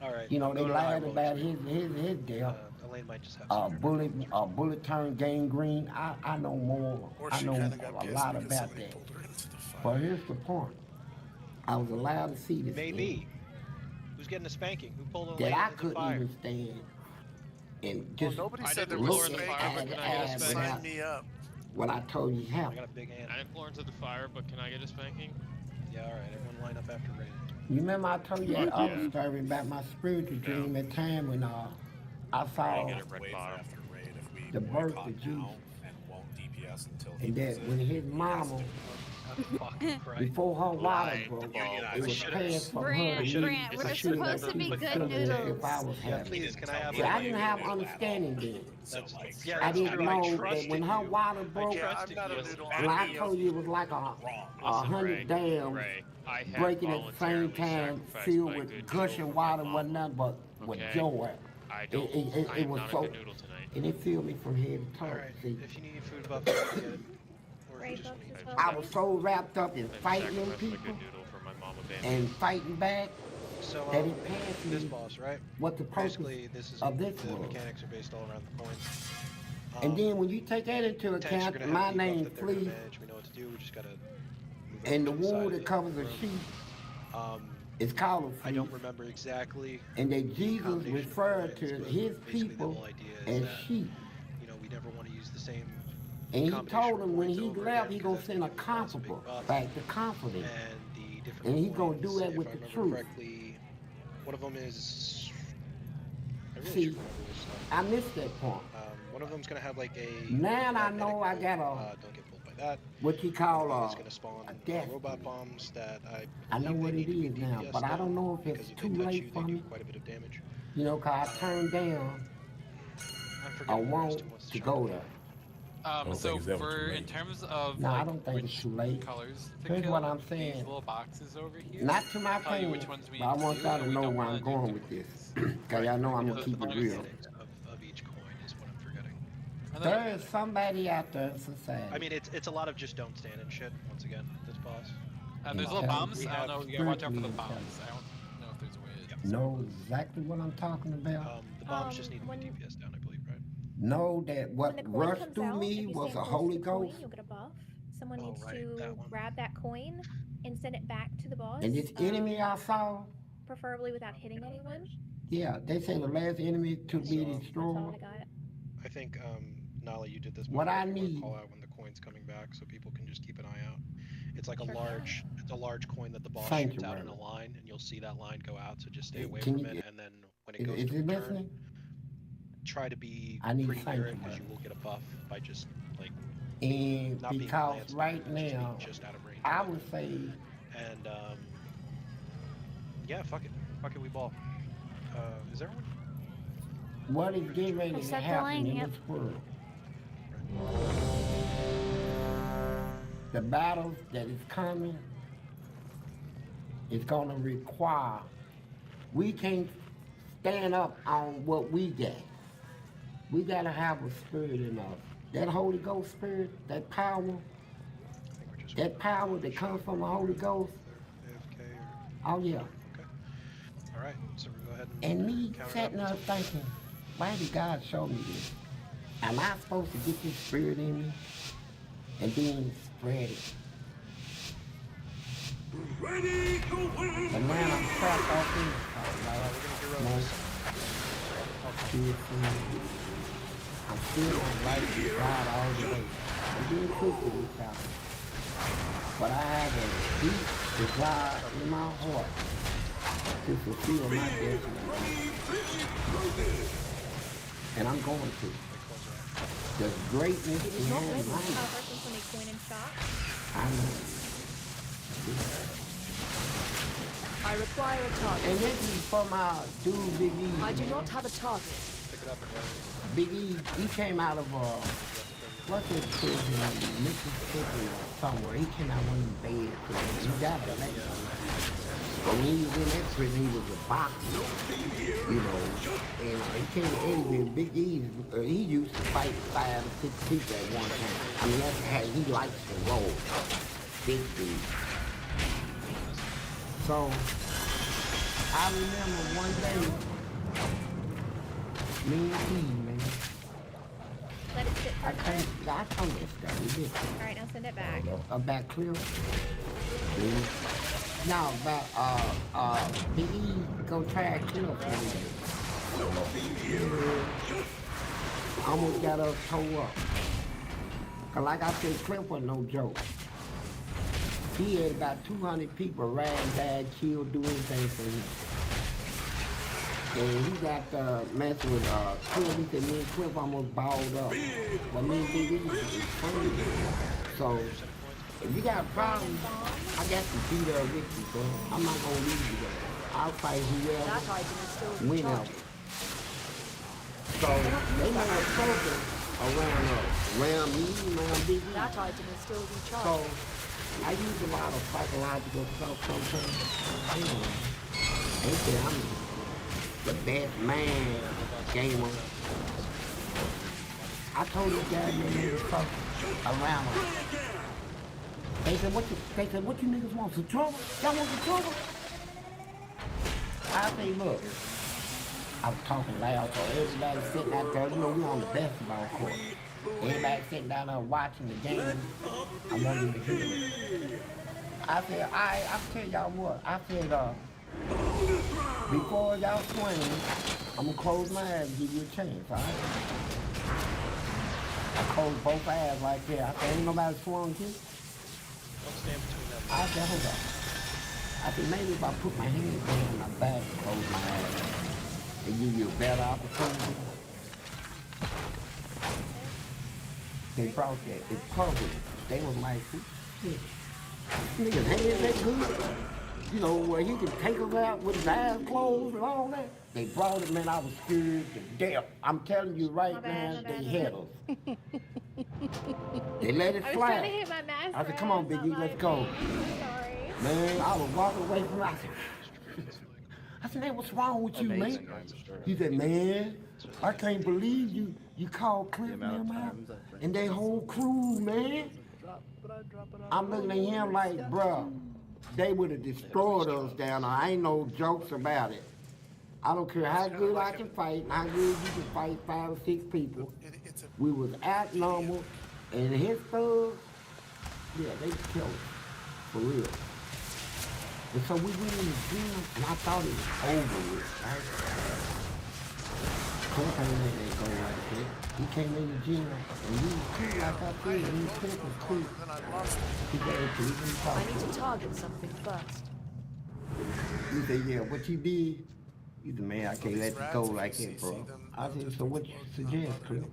Speaker 7: All right.
Speaker 1: You know, they
Speaker 7: No,
Speaker 1: lied
Speaker 7: I
Speaker 1: about
Speaker 7: won't.
Speaker 1: his death.
Speaker 7: Elaine might just have
Speaker 1: Bullet turned gangrene. I know more. I know a lot about that. But here's the point. I was allowed to see this
Speaker 7: Maybe. Who's getting a spanking? Who pulled Elaine
Speaker 1: that I
Speaker 7: into the
Speaker 1: couldn't
Speaker 7: fire?
Speaker 1: even stand. And just
Speaker 5: Nobody
Speaker 6: I
Speaker 5: said
Speaker 6: didn't
Speaker 5: there
Speaker 6: blow
Speaker 5: was
Speaker 6: in the
Speaker 5: spanking.
Speaker 6: fire, but can I get a
Speaker 1: Sign
Speaker 6: spanking?
Speaker 5: Sign me up.
Speaker 1: what I told you
Speaker 7: I
Speaker 1: happened.
Speaker 7: got a big hand.
Speaker 6: I didn't floor into the fire, but can I get a spanking?
Speaker 7: Yeah, all right. Everyone line up after Ray.
Speaker 1: You remember I told you that other story about my spiritual dream at time when I saw the birth of Jesus. And that when his mama, before her water broke, it was passed from her to me.
Speaker 8: Brant, we're
Speaker 1: I should
Speaker 8: supposed to be
Speaker 1: have
Speaker 8: good
Speaker 1: considered it
Speaker 8: noodles.
Speaker 1: if I was
Speaker 7: Yeah,
Speaker 1: happy.
Speaker 7: please, can I have
Speaker 1: See, I didn't have understanding then.
Speaker 7: Yeah,
Speaker 1: I
Speaker 7: that's
Speaker 1: didn't
Speaker 7: true.
Speaker 1: know
Speaker 7: I
Speaker 1: that
Speaker 7: trusted
Speaker 1: when her
Speaker 7: you.
Speaker 1: water broke,
Speaker 5: Yeah, I'm not a noodle.
Speaker 1: and I told you it was like a 100 dams breaking at the same time, filled with gushing water, wasn't nothing but with joy. It was so, and it filled me from head to toe.
Speaker 7: All right.
Speaker 1: See,
Speaker 7: If you need food buffs, get it. Or if you just want to eat.
Speaker 1: I was so wrapped up in fighting them people and fighting back
Speaker 7: So
Speaker 1: that he passed
Speaker 7: this
Speaker 1: me
Speaker 7: boss, right?
Speaker 1: what the purpose
Speaker 7: Basically, this is
Speaker 1: of this
Speaker 7: the
Speaker 1: was.
Speaker 7: mechanics are based all around the coins.
Speaker 1: And then when you take that into
Speaker 7: Tanks are
Speaker 1: account,
Speaker 7: gonna
Speaker 1: my
Speaker 7: have debuff
Speaker 1: name
Speaker 7: that they're gonna
Speaker 1: Fleece,
Speaker 7: manage. We know what to do. We just gotta move
Speaker 1: and the
Speaker 7: over to the side
Speaker 1: wool
Speaker 7: of
Speaker 1: that
Speaker 7: the
Speaker 1: covers the
Speaker 7: room.
Speaker 1: sheep is called a
Speaker 7: I
Speaker 1: fleece.
Speaker 7: don't remember exactly.
Speaker 1: And that
Speaker 7: the
Speaker 1: Jesus
Speaker 7: combination of
Speaker 1: referred
Speaker 7: coins,
Speaker 1: to
Speaker 7: but
Speaker 1: his
Speaker 7: basically the
Speaker 1: people
Speaker 7: whole idea is
Speaker 1: as
Speaker 7: that,
Speaker 1: sheep.
Speaker 7: you know, we never want to use the same
Speaker 1: And he
Speaker 7: combination
Speaker 1: told
Speaker 7: of
Speaker 1: him when
Speaker 7: coins
Speaker 1: he
Speaker 7: over
Speaker 1: left,
Speaker 7: again,
Speaker 1: he
Speaker 7: 'cause
Speaker 1: gonna
Speaker 7: that's
Speaker 1: send a
Speaker 7: gonna give the boss big
Speaker 1: comforter
Speaker 7: buffs.
Speaker 1: back to comfort him.
Speaker 7: And the different
Speaker 1: And he
Speaker 7: coins,
Speaker 1: gonna do that
Speaker 7: if
Speaker 1: with
Speaker 7: I
Speaker 1: the
Speaker 7: remember
Speaker 1: truth.
Speaker 7: correctly, one of them is. I really
Speaker 1: See,
Speaker 7: should remember this stuff.
Speaker 1: I missed that point.
Speaker 7: One of them's gonna have like a.
Speaker 1: Now I
Speaker 7: magnetic
Speaker 1: know I
Speaker 7: bolt.
Speaker 1: got a
Speaker 7: Don't get pulled by that.
Speaker 1: what you
Speaker 7: One
Speaker 1: call
Speaker 7: of them is gonna spawn
Speaker 1: a death.
Speaker 7: robot bombs that
Speaker 1: I know
Speaker 7: believe
Speaker 1: what
Speaker 7: they
Speaker 1: it
Speaker 7: need to be
Speaker 1: is now,
Speaker 7: DPS
Speaker 1: but I don't know if
Speaker 7: because
Speaker 1: it's
Speaker 7: if
Speaker 1: too
Speaker 7: they touch
Speaker 1: late
Speaker 7: you,
Speaker 1: for
Speaker 7: they do
Speaker 1: me.
Speaker 7: quite a bit of damage.
Speaker 1: You know, 'cause I turned down.
Speaker 7: I'm
Speaker 1: I
Speaker 7: forgetting what it is,
Speaker 1: want
Speaker 7: who wants
Speaker 1: to
Speaker 7: shop
Speaker 1: go
Speaker 7: it.
Speaker 1: there.
Speaker 2: don't
Speaker 6: So
Speaker 2: think it's ever
Speaker 6: for
Speaker 2: too
Speaker 6: in
Speaker 2: late.
Speaker 6: terms of
Speaker 1: No, I
Speaker 6: like
Speaker 1: don't think it's
Speaker 6: which
Speaker 1: too late.
Speaker 6: colors to
Speaker 1: Here's
Speaker 6: kill,
Speaker 1: what I'm
Speaker 6: these
Speaker 1: saying.
Speaker 6: little boxes over here.
Speaker 1: Not to my
Speaker 6: tell you
Speaker 1: pain,
Speaker 6: which ones we
Speaker 1: but I
Speaker 6: need
Speaker 1: want
Speaker 6: to do,
Speaker 1: y'all
Speaker 6: and
Speaker 1: to
Speaker 6: we
Speaker 1: know
Speaker 6: don't
Speaker 1: where
Speaker 6: wanna
Speaker 1: I'm
Speaker 6: do
Speaker 1: going with this.
Speaker 6: duplicates.
Speaker 1: Cause y'all know I'm
Speaker 7: You
Speaker 1: gonna
Speaker 7: know,
Speaker 1: keep
Speaker 7: the
Speaker 1: it real.
Speaker 7: mechanics of each coin is what I'm forgetting.
Speaker 6: And then-
Speaker 1: There is somebody out there in society.
Speaker 7: I mean, it's a lot of just don't stand and shit. Once again, this boss.
Speaker 6: and there's
Speaker 1: Yeah.
Speaker 6: little bombs.
Speaker 7: We
Speaker 6: I don't
Speaker 7: have
Speaker 6: know. You gotta watch out for the
Speaker 1: spiritually
Speaker 6: bombs. I don't know if there's a way.
Speaker 1: know exactly what I'm talking about.
Speaker 7: The bombs just need to be
Speaker 8: when-
Speaker 7: DPS down, I believe, right?
Speaker 1: Know that
Speaker 8: When
Speaker 1: what
Speaker 8: the coin
Speaker 1: rushed
Speaker 8: comes
Speaker 1: through
Speaker 8: out,
Speaker 1: me
Speaker 8: if you
Speaker 1: was
Speaker 8: stand
Speaker 1: a
Speaker 8: close
Speaker 1: Holy
Speaker 8: to the coin,
Speaker 1: Ghost.
Speaker 8: you'll get a buff. Someone
Speaker 7: Oh,
Speaker 8: needs
Speaker 7: right,
Speaker 8: to
Speaker 7: that one.
Speaker 8: grab that coin and send it back to the boss.
Speaker 1: And this enemy I saw,
Speaker 8: Preferably without hitting anyone.
Speaker 1: yeah, they say the last enemy to be
Speaker 7: So,
Speaker 8: That's all
Speaker 1: destroyed.
Speaker 8: I got.
Speaker 7: I think Nala, you did this.
Speaker 1: What
Speaker 7: before.
Speaker 1: I
Speaker 7: If you wanna
Speaker 1: need-
Speaker 7: call out when the coin's coming back, so people can just keep an eye out. It's like
Speaker 8: Sure.
Speaker 7: it's a large coin that the boss shoots out in
Speaker 1: Sanctuary.
Speaker 7: a line, and you'll see that line go out. So just stay away
Speaker 1: Can
Speaker 7: from
Speaker 1: you-
Speaker 7: it, and then when it
Speaker 1: Is,
Speaker 7: goes
Speaker 1: is
Speaker 7: to
Speaker 1: it
Speaker 7: return,
Speaker 1: listening?
Speaker 7: try to be
Speaker 1: I need
Speaker 7: pretty near it because
Speaker 1: sanctuary.
Speaker 7: you will get a buff by just like
Speaker 1: And
Speaker 7: not being
Speaker 1: because
Speaker 7: glanced
Speaker 1: right
Speaker 7: over, it's just being
Speaker 1: now,
Speaker 7: just out of range.
Speaker 1: I
Speaker 7: of it.
Speaker 1: would say
Speaker 7: And yeah, fuck it, we ball. Is everyone?
Speaker 1: what is getting ready to
Speaker 8: Set the
Speaker 1: happen
Speaker 8: line,
Speaker 1: in
Speaker 8: yep.
Speaker 1: this world. The battles that is coming is gonna require, we can't stand up on what we got. We gotta have a spirit in us. That Holy Ghost spirit, that power,
Speaker 7: I think we're just
Speaker 1: that power that comes from the Holy Ghost,
Speaker 7: AFK or
Speaker 1: oh yeah.
Speaker 7: okay. All right, so we go ahead
Speaker 1: And me
Speaker 7: count it
Speaker 1: sitting
Speaker 7: up.
Speaker 1: up thinking, why did God show me this? Am I supposed to get this spirit in me and then spread it?
Speaker 3: Ready to win!
Speaker 1: But now I'm trapped off in this
Speaker 7: We're gonna hero
Speaker 1: no,
Speaker 7: this.
Speaker 1: I'm still on light with God all the way. I'm being truthful with y'all. But I have a deep desire in my heart to fulfill my destiny. And I'm going to. The greatness
Speaker 8: It is not
Speaker 1: behind
Speaker 8: ready.
Speaker 1: mine.
Speaker 8: Versus when they coin in shop.
Speaker 1: I know.
Speaker 4: I require a target.
Speaker 1: And this is for my dude Big E.
Speaker 4: I do not have a target.
Speaker 7: Pick it up and run.
Speaker 1: Big E, he came out of what's his prison in Mississippi or somewhere. He came out one of the bad prisons. He got elected. But when he was in that prison, he was a boxer. You know, and he came to Eddie, Big E, he used to fight 5 or 6 people at one time. I mean, that's how he likes to roll. Big dude. So, I remember one day, me and he, man,
Speaker 8: Let it sit for
Speaker 1: I
Speaker 8: a minute.
Speaker 1: can't, I told this guy, he did.
Speaker 8: Alright, now send it back.
Speaker 1: About clear. No, but Big E go try to kill for me. Almost got us tore up. Cause like I said, Cliff was no joke. He had about 200 people ran, died, killed, do anything for him. And he got messing with Cliff. He said me and Cliff almost balled up. But me and Big E was friends. So if you got a problem, I got to be there with you, bro. I'm not gonna leave you there. I'll fight whoever,
Speaker 4: That item is still in
Speaker 1: whenever.
Speaker 4: charge.
Speaker 1: So they know what's spoken around me, around Big E.
Speaker 4: That item is still in
Speaker 1: So
Speaker 4: charge.
Speaker 1: I use a lot of psychological stuff sometimes. They say I'm the best man gamer. I told these guys when they was talking around them. They said, what you niggas want? Some trouble? Y'all want some trouble? I say, look, I was talking loud, so everybody sitting out there, you know, we on the basketball court. Everybody sitting down there watching the game. I wanted to hear it. I said, I tell y'all what. I said, before y'all swing, I'm gonna close my eyes and give you a chance, all right? I closed both eyes right there. I said, ain't nobody swung here.
Speaker 7: Don't stand between them.
Speaker 1: I said, hold on. I said, maybe if I put my hands behind my back and close my eyes, it give you a better opportunity. They brought that. It's public. They was like, shit. Niggas hands that good. You know, where he could take us out with his eyes closed and all that. They brought it, man. I was scared to death. I'm telling you right now, they had us. They let it
Speaker 8: I was
Speaker 1: fly.
Speaker 8: trying to hit my mask.
Speaker 1: I said, come on, Biggie, let's go.
Speaker 8: Sorry.
Speaker 1: Man, I was walking away from it. I said, man, what's wrong with you, man? He said, man, I can't believe you called Cliff and them out. And their whole crew, man. I'm looking at him like, bruh, they would have destroyed us down there. I ain't no jokes about it. I don't care how good I can fight and how good you can fight 5 or 6 people. We was outnumbered, and his thugs, yeah, they killed us, for real. And so we went in the gym, and I thought it was over with, right? Cliff ain't let that go like that. He came in the gym, and he was cool, like I said, he was Cliff was cool. He got to even talk
Speaker 4: I need to target something first.
Speaker 1: He said, yeah, what you did? He said, man, I can't let it go like that, bro. I said, so what you suggest, Cliff?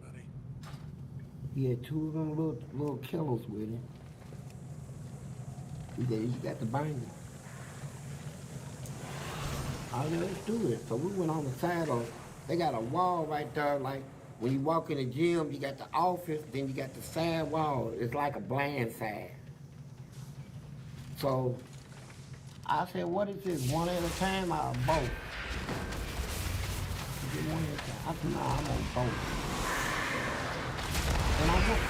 Speaker 1: He had 2 of them little killers with him. He said, you got to bind him. I said, let's do it. So we went on the side of, they got a wall right there, like when you walk in the gym, you got the office, then you got the side wall. It's like a blind side. So I said, what is this, one at a time or both? He said, one at a time. I said, nah, I'm on both. And I went.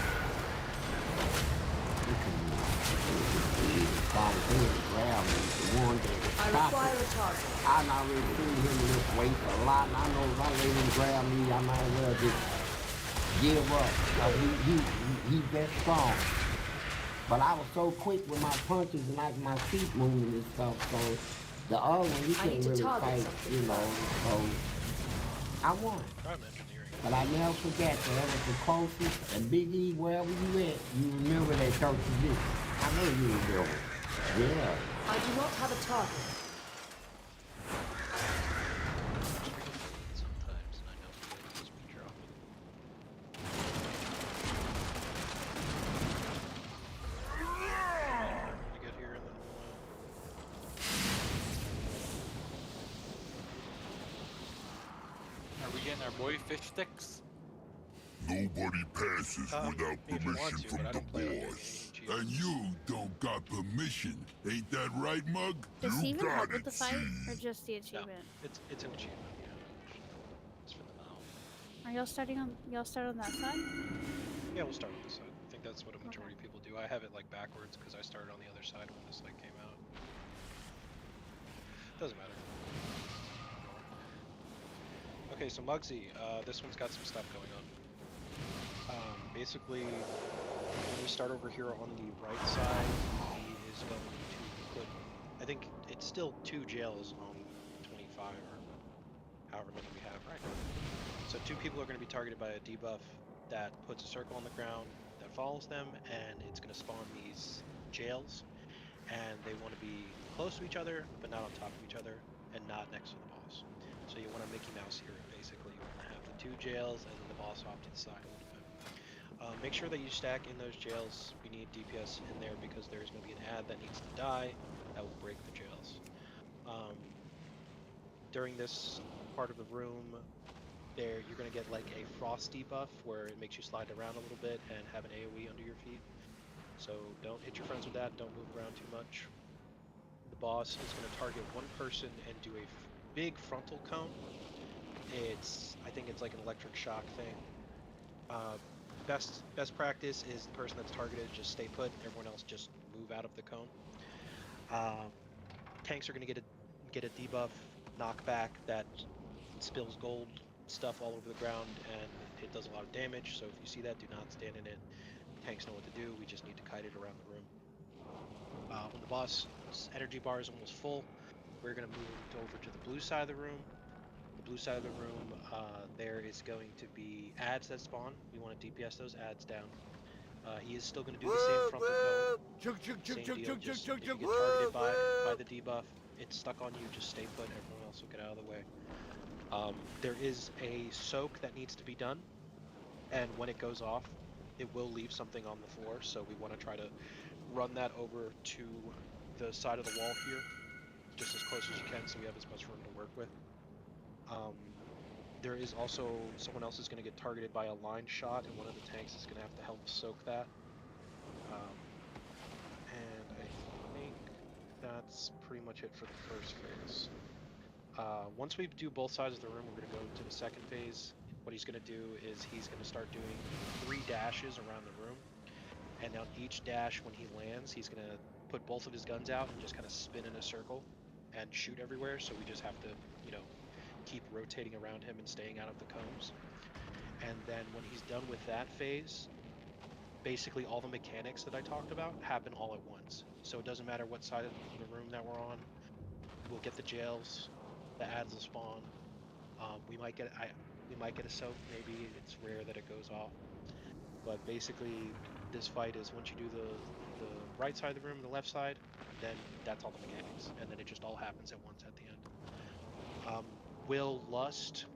Speaker 4: I require a target.
Speaker 1: I not really seen him lift weight a lot, and I know if I let him grab me, I might as well just give up. Cause he's that strong. But I was so quick with my punches and like my feet moving and stuff, so the other one, you can't really fight, you know, so I won. But I never forget that was the closest, and Big E, wherever you at, you remember that coach you did. I know you remember. Yeah.
Speaker 4: I do not have a target.
Speaker 7: Sometimes, and I know it is when you're often. We get here and then
Speaker 6: Are we getting our boy fish sticks?
Speaker 10: Nobody passes without
Speaker 7: if you want
Speaker 10: permission
Speaker 7: to,
Speaker 10: from
Speaker 7: but I
Speaker 10: the
Speaker 7: don't play on
Speaker 10: boss.
Speaker 7: any
Speaker 10: And you don't got permission. Ain't that right, Mug?
Speaker 11: Does he
Speaker 10: You
Speaker 11: even
Speaker 10: got
Speaker 11: help with
Speaker 10: it,
Speaker 11: the fight,
Speaker 10: see?
Speaker 11: or just the
Speaker 7: No,
Speaker 11: achievement?
Speaker 7: it's an achievement, yeah. It's for the mouth.
Speaker 11: Are y'all starting on? Y'all start on that side?
Speaker 7: Yeah, we'll start on this side. I think that's what a majority of people do. I have it like backwards because I started on the other side when this like came out. Doesn't matter. Okay, so Muggsy, this one's got some stuff going on. Basically, when we start over here on the right side, he is going to put, I think it's still 2 jails on 25 or however many we have right now. So 2 people are going to be targeted by a debuff that puts a circle on the ground that follows them, and it's going to spawn these jails, and they want to be close to each other, but not on top of each other, and not next to the boss. So you want to Mickey Mouse here, basically. You want to have the 2 jails, and then the boss off to the side a little bit. Make sure that you stack in those jails. We need DPS in there because there's going to be an ad that needs to die that will break the jails. During this part of the room, you're going to get like a frost debuff where it makes you slide around a little bit and have an AoE under your feet. So don't hit your friends with that. Don't move around too much. The boss is going to target one person and do a big frontal cone. I think it's like an electric shock thing. Best practice is the person that's targeted just stay put. Everyone else just move out of the cone. Tanks are going to get a debuff knockback that spills gold stuff all over the ground, and it does a lot of damage. So if you see that, do not stand in it. Tanks know what to do. We just need to kite it around the room. When the boss energy bar is almost full, we're going to move over to the blue side of the room. The blue side of the room, there is going to be ads that spawn. We want to DPS those ads down. He is still going to do the same frontal cone. Same deal, just if you get targeted by the debuff, it's stuck on you, just stay put, everyone else will get out of the way. There is a soak that needs to be done, and when it goes off, it will leave something on the floor, so we want to try to run that over to the side of the wall here, just as close as you can, so we have as much room to work with. There is also someone else is going to get targeted by a line shot, and one of the tanks is going to have to help soak that. And I think that's pretty much it for the first phase. Once we do both sides of the room, we're going to go to the second phase. What he's going to do is he's going to start doing 3 dashes around the room, and on each dash when he lands, he's going to put both of his guns out and just kind of spin in a circle and shoot everywhere, so we just have to, you know, keep rotating around him and staying out of the cones. And then when he's done with that phase, basically all the mechanics that I talked about happen all at once. So it doesn't matter what side of the room that we're on, we'll get the jails, the ads will spawn, we might get a soak, maybe it's rare that it goes off. But basically this fight is once you do the right side of the room and the left side, then that's all the mechanics, and then it just all happens at once at the end. Will Lust,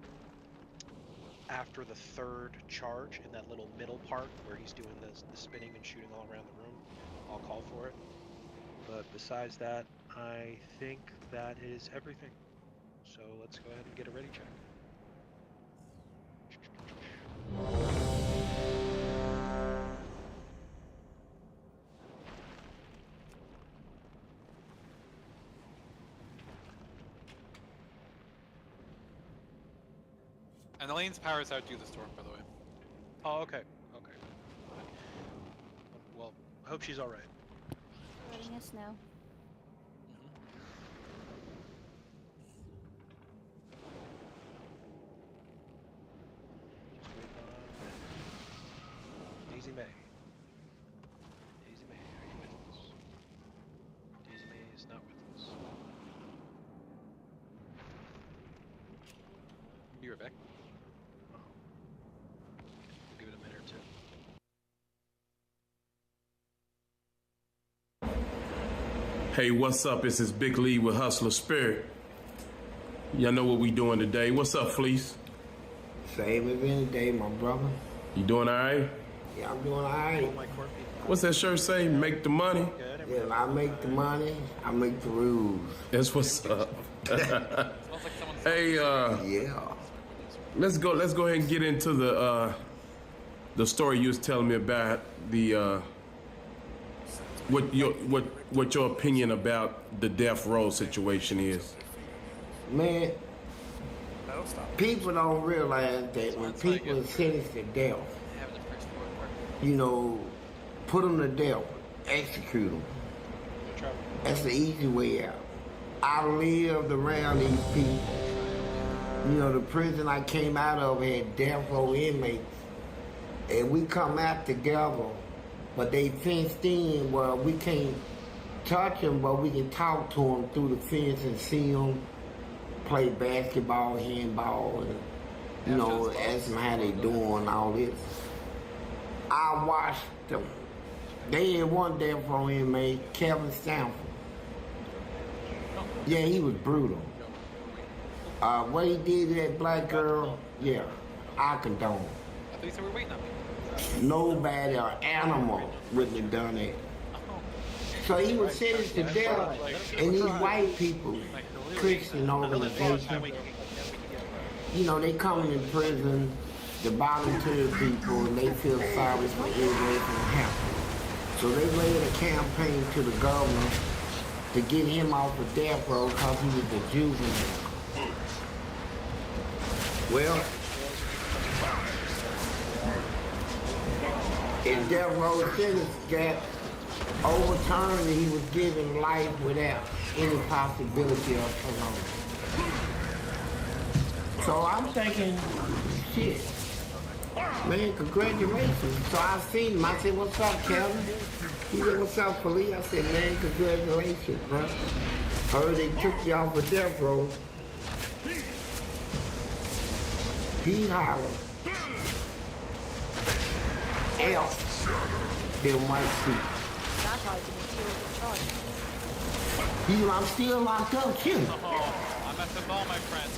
Speaker 7: after the 3rd charge in that little middle part where he's doing the spinning and shooting all around the room, I'll call for it. But besides that, I think that is everything. So let's go ahead and get a ready check.
Speaker 6: And Elaine's powers outdo the storm, by the way.
Speaker 7: Oh, okay. Okay. Well, I hope she's alright.
Speaker 11: Letting us know.
Speaker 7: Daisy May. Daisy May, are you with us? Daisy May is not with us.
Speaker 6: Be right back.
Speaker 7: We'll give it a minute or two.
Speaker 2: Hey, what's up? This is Big Lee with Hustler Spirit. Y'all know what we doing today. What's up, Fleece?
Speaker 1: Same as any day, my brother.
Speaker 2: You doing all right?
Speaker 1: Yeah, I'm doing all right.
Speaker 2: What's that shirt say? Make the money?
Speaker 1: Yeah, I make the money, I make the rules.
Speaker 2: That's what's up. Hey,
Speaker 1: Yeah.
Speaker 2: let's go ahead and get into the story you was telling me about the what your opinion about the death row situation is.
Speaker 1: Man, people don't realize that when people are sentenced to death, you know, put them to death, execute them. That's the easy way out. I lived around these people. You know, the prison I came out of had death row inmates, and we come out together, but they fenced in. Well, we can't touch them, but we can talk to them through the fence and see them play basketball, handball, and, you know, ask them how they doing, all this. I watched them. They had one death row inmate, Kevin Stanford. Yeah, he was brutal. What he did to that black girl, yeah, I condone.
Speaker 6: I thought you said we were waiting on me.
Speaker 1: Nobody or animal wouldn't have done that. So he was sentenced to death, and these white people, Christian organizations, you know, they come in prison, the volunteer people, and they feel sorry for everything that happened. So they laid a campaign to the governor to get him off of death row because he was a juvenile. Well, his death row sentence got overturned and he was given life without any possibility of parole. So I'm thinking, shit, man, congratulations. So I seen him. I said, what's up, Kevin? He said, what's up, police? I said, man, congratulations, bro. Heard they took you off of death row. He hollered. Elf. Them white feet. I'm still locked up, too.
Speaker 6: Oh, I'm at the ball, my friend.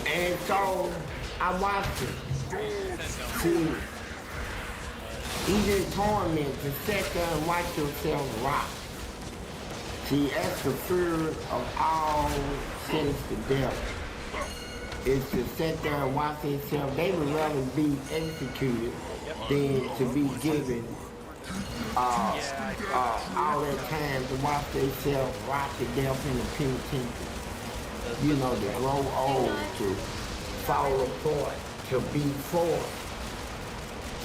Speaker 1: And so I watched it. See, he's in torment to sit there and watch yourself rock. See, that's the fear of all sentenced to death. Is to sit there and watch themselves. They would rather be executed than to be given all that time to watch themselves rot to death in the penitentiary. You know, to grow old, to fall apart, to be forced.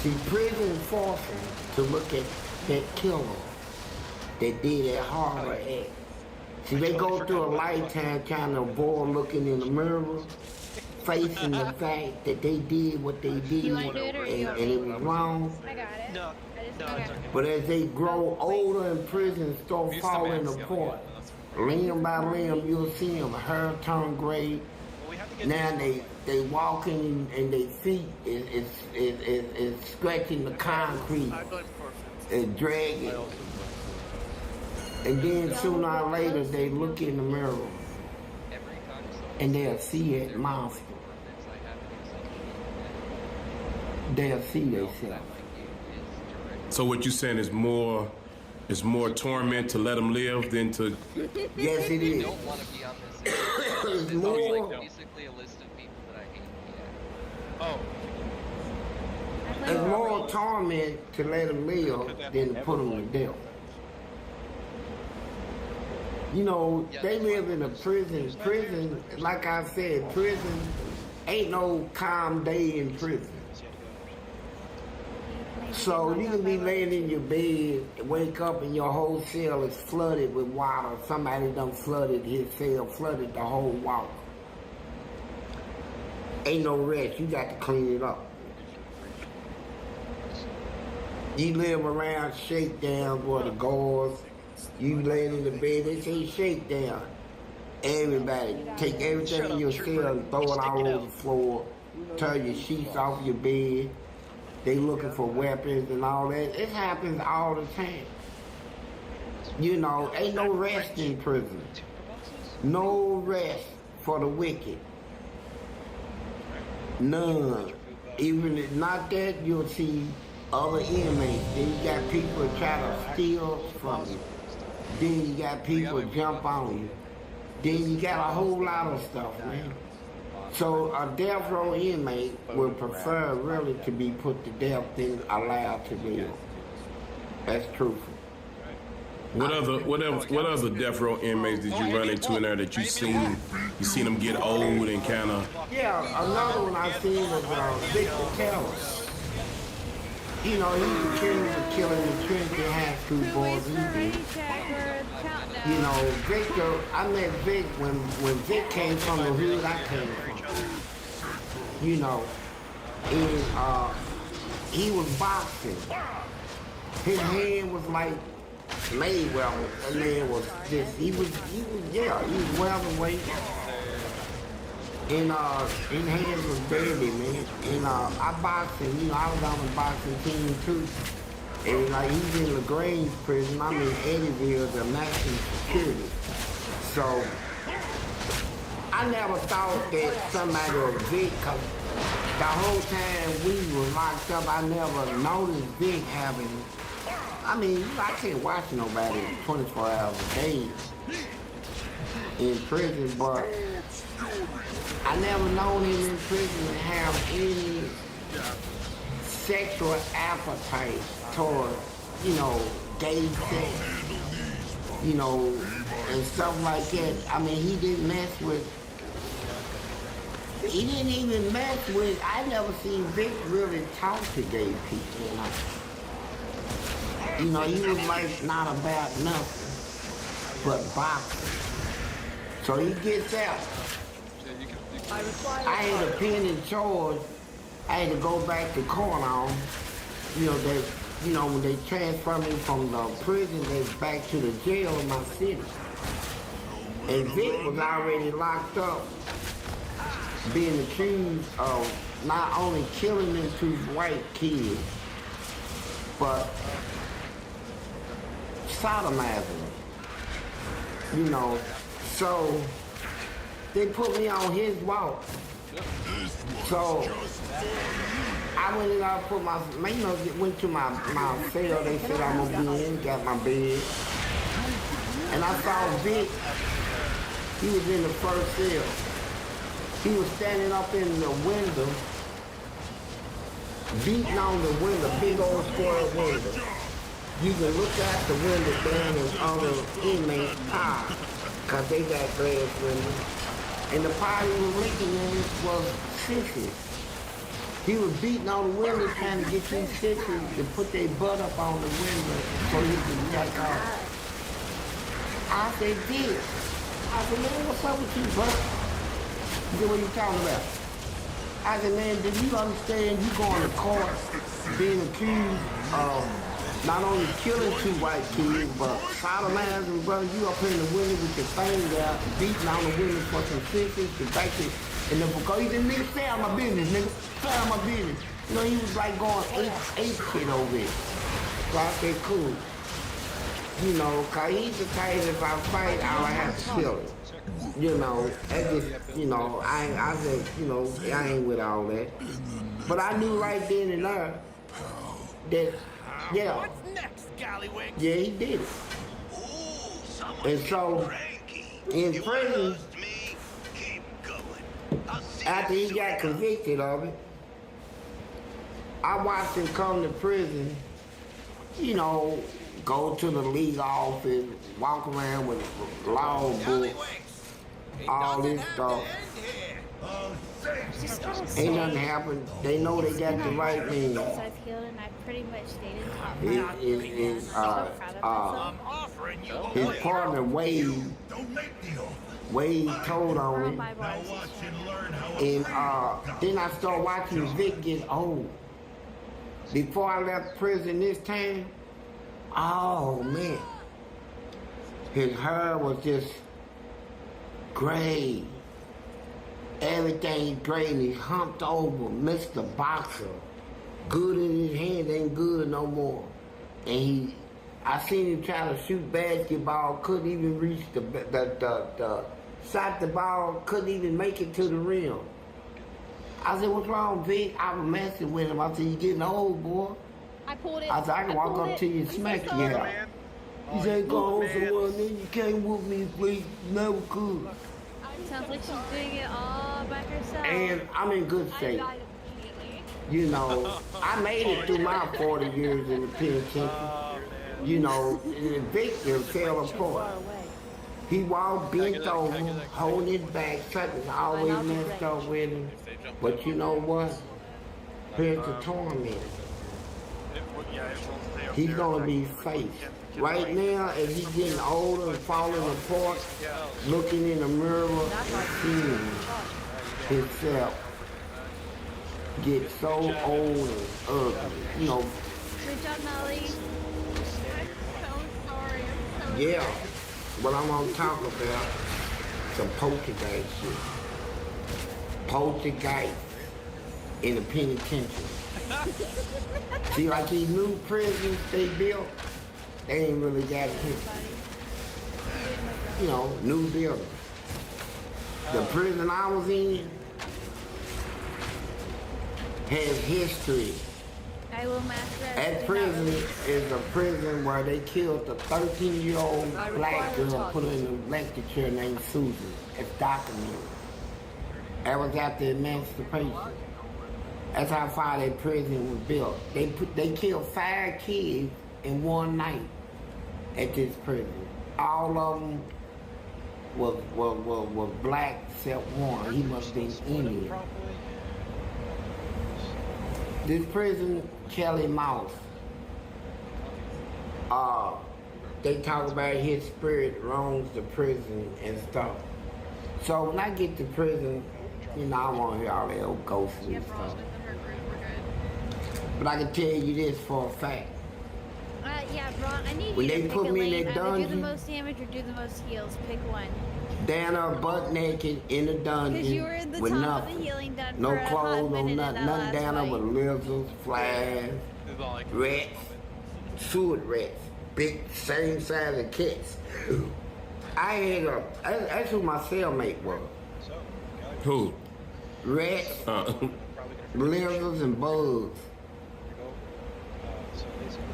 Speaker 1: See, prison forced them to look at that killer that did that horrible act. See, they go through a lifetime trying to avoid looking in the mirror, facing the fact that they did what they did and it was wrong.
Speaker 8: I got it.
Speaker 7: No,
Speaker 8: Okay.
Speaker 1: But as they grow older in prison, start falling apart. Limb by limb, you'll see them hair turn gray. Now they walking and their feet is scratching the concrete and dragging. And then sooner or later they look in the mirror and they'll see that monster. They'll see themselves.
Speaker 2: So what you saying is more torment to let them live than to...
Speaker 1: Yes, it is.
Speaker 12: Don't want to be on this.
Speaker 1: It's
Speaker 12: This
Speaker 1: more.
Speaker 12: is like basically a list of people that I hate. Yeah.
Speaker 2: Oh,
Speaker 1: It's more torment to let them live than to put them to death. You know, they live in a prison. Prison, like I said, prison ain't no calm day in prison. So you can be laying in your bed, wake up and your whole cell is flooded with water. Somebody done flooded his cell, flooded the whole wall. Ain't no rest, you got to clean it up. You live around shakedowns where the guards, you laying in the bed, they say shakedown. Everybody, take everything in your cell and throw it all over the floor, turn your sheets off your bed. They looking for weapons and all that. It happens all the time. You know, ain't no rest in prison. No rest for the wicked. None. Even if not that, you'll see other inmates. Then you got people that try to steal from you. Then you got people jump on you. Then you got a whole lot of stuff, man. So a death row inmate would prefer really to be put to death than allowed to live. That's truthful.
Speaker 2: what other death row inmates did you run into in there that you seen them get old and kind of...
Speaker 1: Yeah, another one I seen was Victor Taylor. You know, he was killing the Trinity high school boys he did. You know, Victor, I met Vic when Vic came from the hood I came from. You know, and he was boxing. His hand was like Mayweather. That man was just, he was welterweight. And his hands was deadly, man. And I boxed him, you know, I was on the boxing team too. And like he's in LaGrange prison, I'm in Eddyville, the maximum security. So I never thought that somebody was Vic, cause the whole time we were locked up, I never noticed Vic having, I mean, I can't watch nobody 24 hours a day in prison, but I never known him in prison to have any sexual appetite toward, you know, gay sex, you know, and stuff like that. I mean, he didn't even mess with, I never seen Vic really talk to gay people, you know, he was like not about nothing but boxing. So he gets out. I had a pen in charge. I had to go back to Coolin. When they transferred me from the prison, they back to the jail in my city. And Vic was already locked up, being accused of not only killing them two white kids, but sodomizing. So they put me on his walk. So I went and I put went to my cell. They said I'm gonna be in, got my bed. And I saw Vic, he was in the first cell. He was standing up in the window, beating on the window, big old square window. You can look out the window down in other inmates' eye, cause they got glass windows. And the party he was licking in was sissies. He was beating on the window trying to get these sissies to put their butt up on the window so he could jack off. I said, Dick. I said, man, what's up with you, bro? He said, what are you talking about? I said, man, did you understand you going to court being accused of not only killing two white kids, but sodomizing, brother, you up in the window with your thing out, beating on the window for some sisters, to back it, and then because he said, nigga, stay out my business, nigga, stay out my business. He was like going ape shit over it. So I said, cool. Cause he's the type if I fight, I have to kill him. That just, I ain't with all that. But I knew right then and there that, yeah.
Speaker 3: What's next, Scallywag?
Speaker 1: Yeah, he did it. And so, in prison, after he got convicted of it, I watched him come to prison, go to the league office, walk around with law books, all this stuff. Ain't nothing happened. They know they got the right man.
Speaker 8: I've healed and I've pretty much stayed in top.
Speaker 1: His partner Wade told on him. And then I started watching Vic get old. Before I left prison this time, oh man, his hair was just gray. Everything gray, and he's humped over, Mr. Boxer. Good in his hand, ain't good no more. And I seen him try to shoot basketball, couldn't even reach shot the ball, couldn't even make it to the rim. I said, what's wrong, Vic? I was messing with him. I said, you getting old, boy.
Speaker 8: I pulled it.
Speaker 1: I said, I can walk up to you and smack you out. He said, go home somewhere, then you can't whoop me, please. Never could.
Speaker 8: Sounds like she's doing it all by herself.
Speaker 1: And I'm in good shape. I made it through my 40 years in the penitentiary. Victor fell apart. He walked bent over, holding his back, something's always messed up with him. But you know what? Here's the torment. He's gonna be faced. Right now, as he's getting older and falling apart, looking in the mirror, seeing himself get so old and ugly.
Speaker 8: Good job, Molly. I'm so sorry.
Speaker 1: Yeah, what I'm gonna talk about, some poltergeist shit. Poltergeist in the penitentiary. See, like these new prisons they built, they ain't really got it. New buildings. The prison I was in has history.
Speaker 8: I will master
Speaker 1: That prison is a prison where they killed a 13-year-old black girl, put her in an electric chair named Susan. It's documented. That was after emancipation. That's how far that prison was built. They killed 5 kids in one night at this prison. All of them were black except one. He must have been Indian. This prison, Kelly Mouse, they talk about his spirit roams the prison and stuff. So when I get to prison, you know, I want to hear all that old ghosts and
Speaker 9: Yep,
Speaker 1: stuff.
Speaker 9: Ross within her group, we're good.
Speaker 1: But I can tell you this for a fact.
Speaker 8: Yeah, Ron, I need
Speaker 1: When
Speaker 8: you
Speaker 1: they
Speaker 8: to pick
Speaker 1: put
Speaker 8: a
Speaker 1: me in
Speaker 8: lane.
Speaker 1: that
Speaker 8: Either do the
Speaker 1: dungeon-
Speaker 8: most damage or do the most heals. Pick one.
Speaker 1: Down there butt naked in the dungeon
Speaker 8: Because you were in the
Speaker 1: with
Speaker 8: top
Speaker 1: nothing.
Speaker 8: of the healing done
Speaker 1: No
Speaker 8: for a hot
Speaker 1: clothes, no
Speaker 8: minute in
Speaker 1: nothing.
Speaker 8: that
Speaker 1: Nothing
Speaker 8: last
Speaker 1: down there
Speaker 8: fight.
Speaker 1: with lizards, flies,
Speaker 6: This is all I can
Speaker 1: rats, sewer rats, big, same size as cats. I had that's who my cellmate was.
Speaker 7: So,
Speaker 2: Who?
Speaker 1: Rats,
Speaker 7: probably gonna
Speaker 1: lizards, and bugs.
Speaker 7: go. So basically,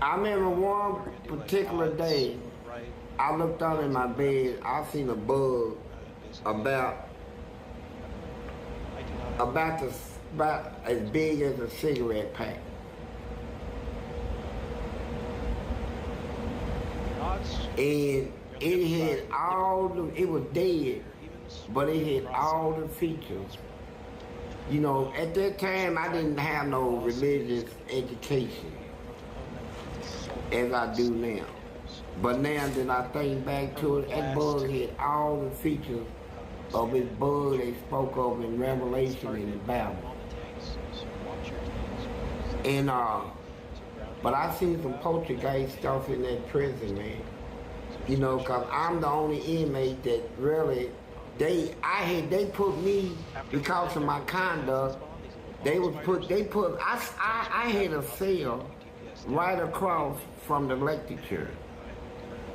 Speaker 1: I remember one particular day,
Speaker 7: right,
Speaker 1: I looked out in my bed, I seen a bug
Speaker 7: basically,
Speaker 1: about
Speaker 7: I do not have
Speaker 1: about as big as a cigarette pack.
Speaker 7: odds.
Speaker 1: And it had all the, it was dead,
Speaker 7: Evens.
Speaker 1: but it had all the features. You know, at that time I didn't have no religious education as I do now. But now that I think back to it, that bug had all the features of his bug they spoke of in Revelation and the Bible. And but I seen some poltergeist stuff in that prison, man. You know, cause I'm the only inmate that really they put me because of my conduct. I had a cell right across from the lecture.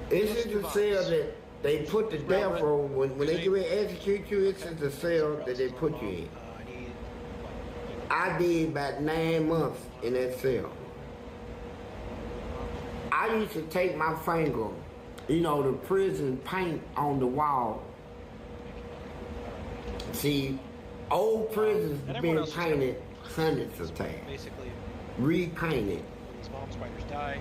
Speaker 1: This is the cell that they put the death row when they get ready to execute you. This is the cell that they put you in. I did about 9 months in that cell. I used to take my finger, you know, the prison paint on the wall. See, old prisons been painted hundreds of times,
Speaker 7: Basically,
Speaker 1: repainted.
Speaker 7: these mom spiders die.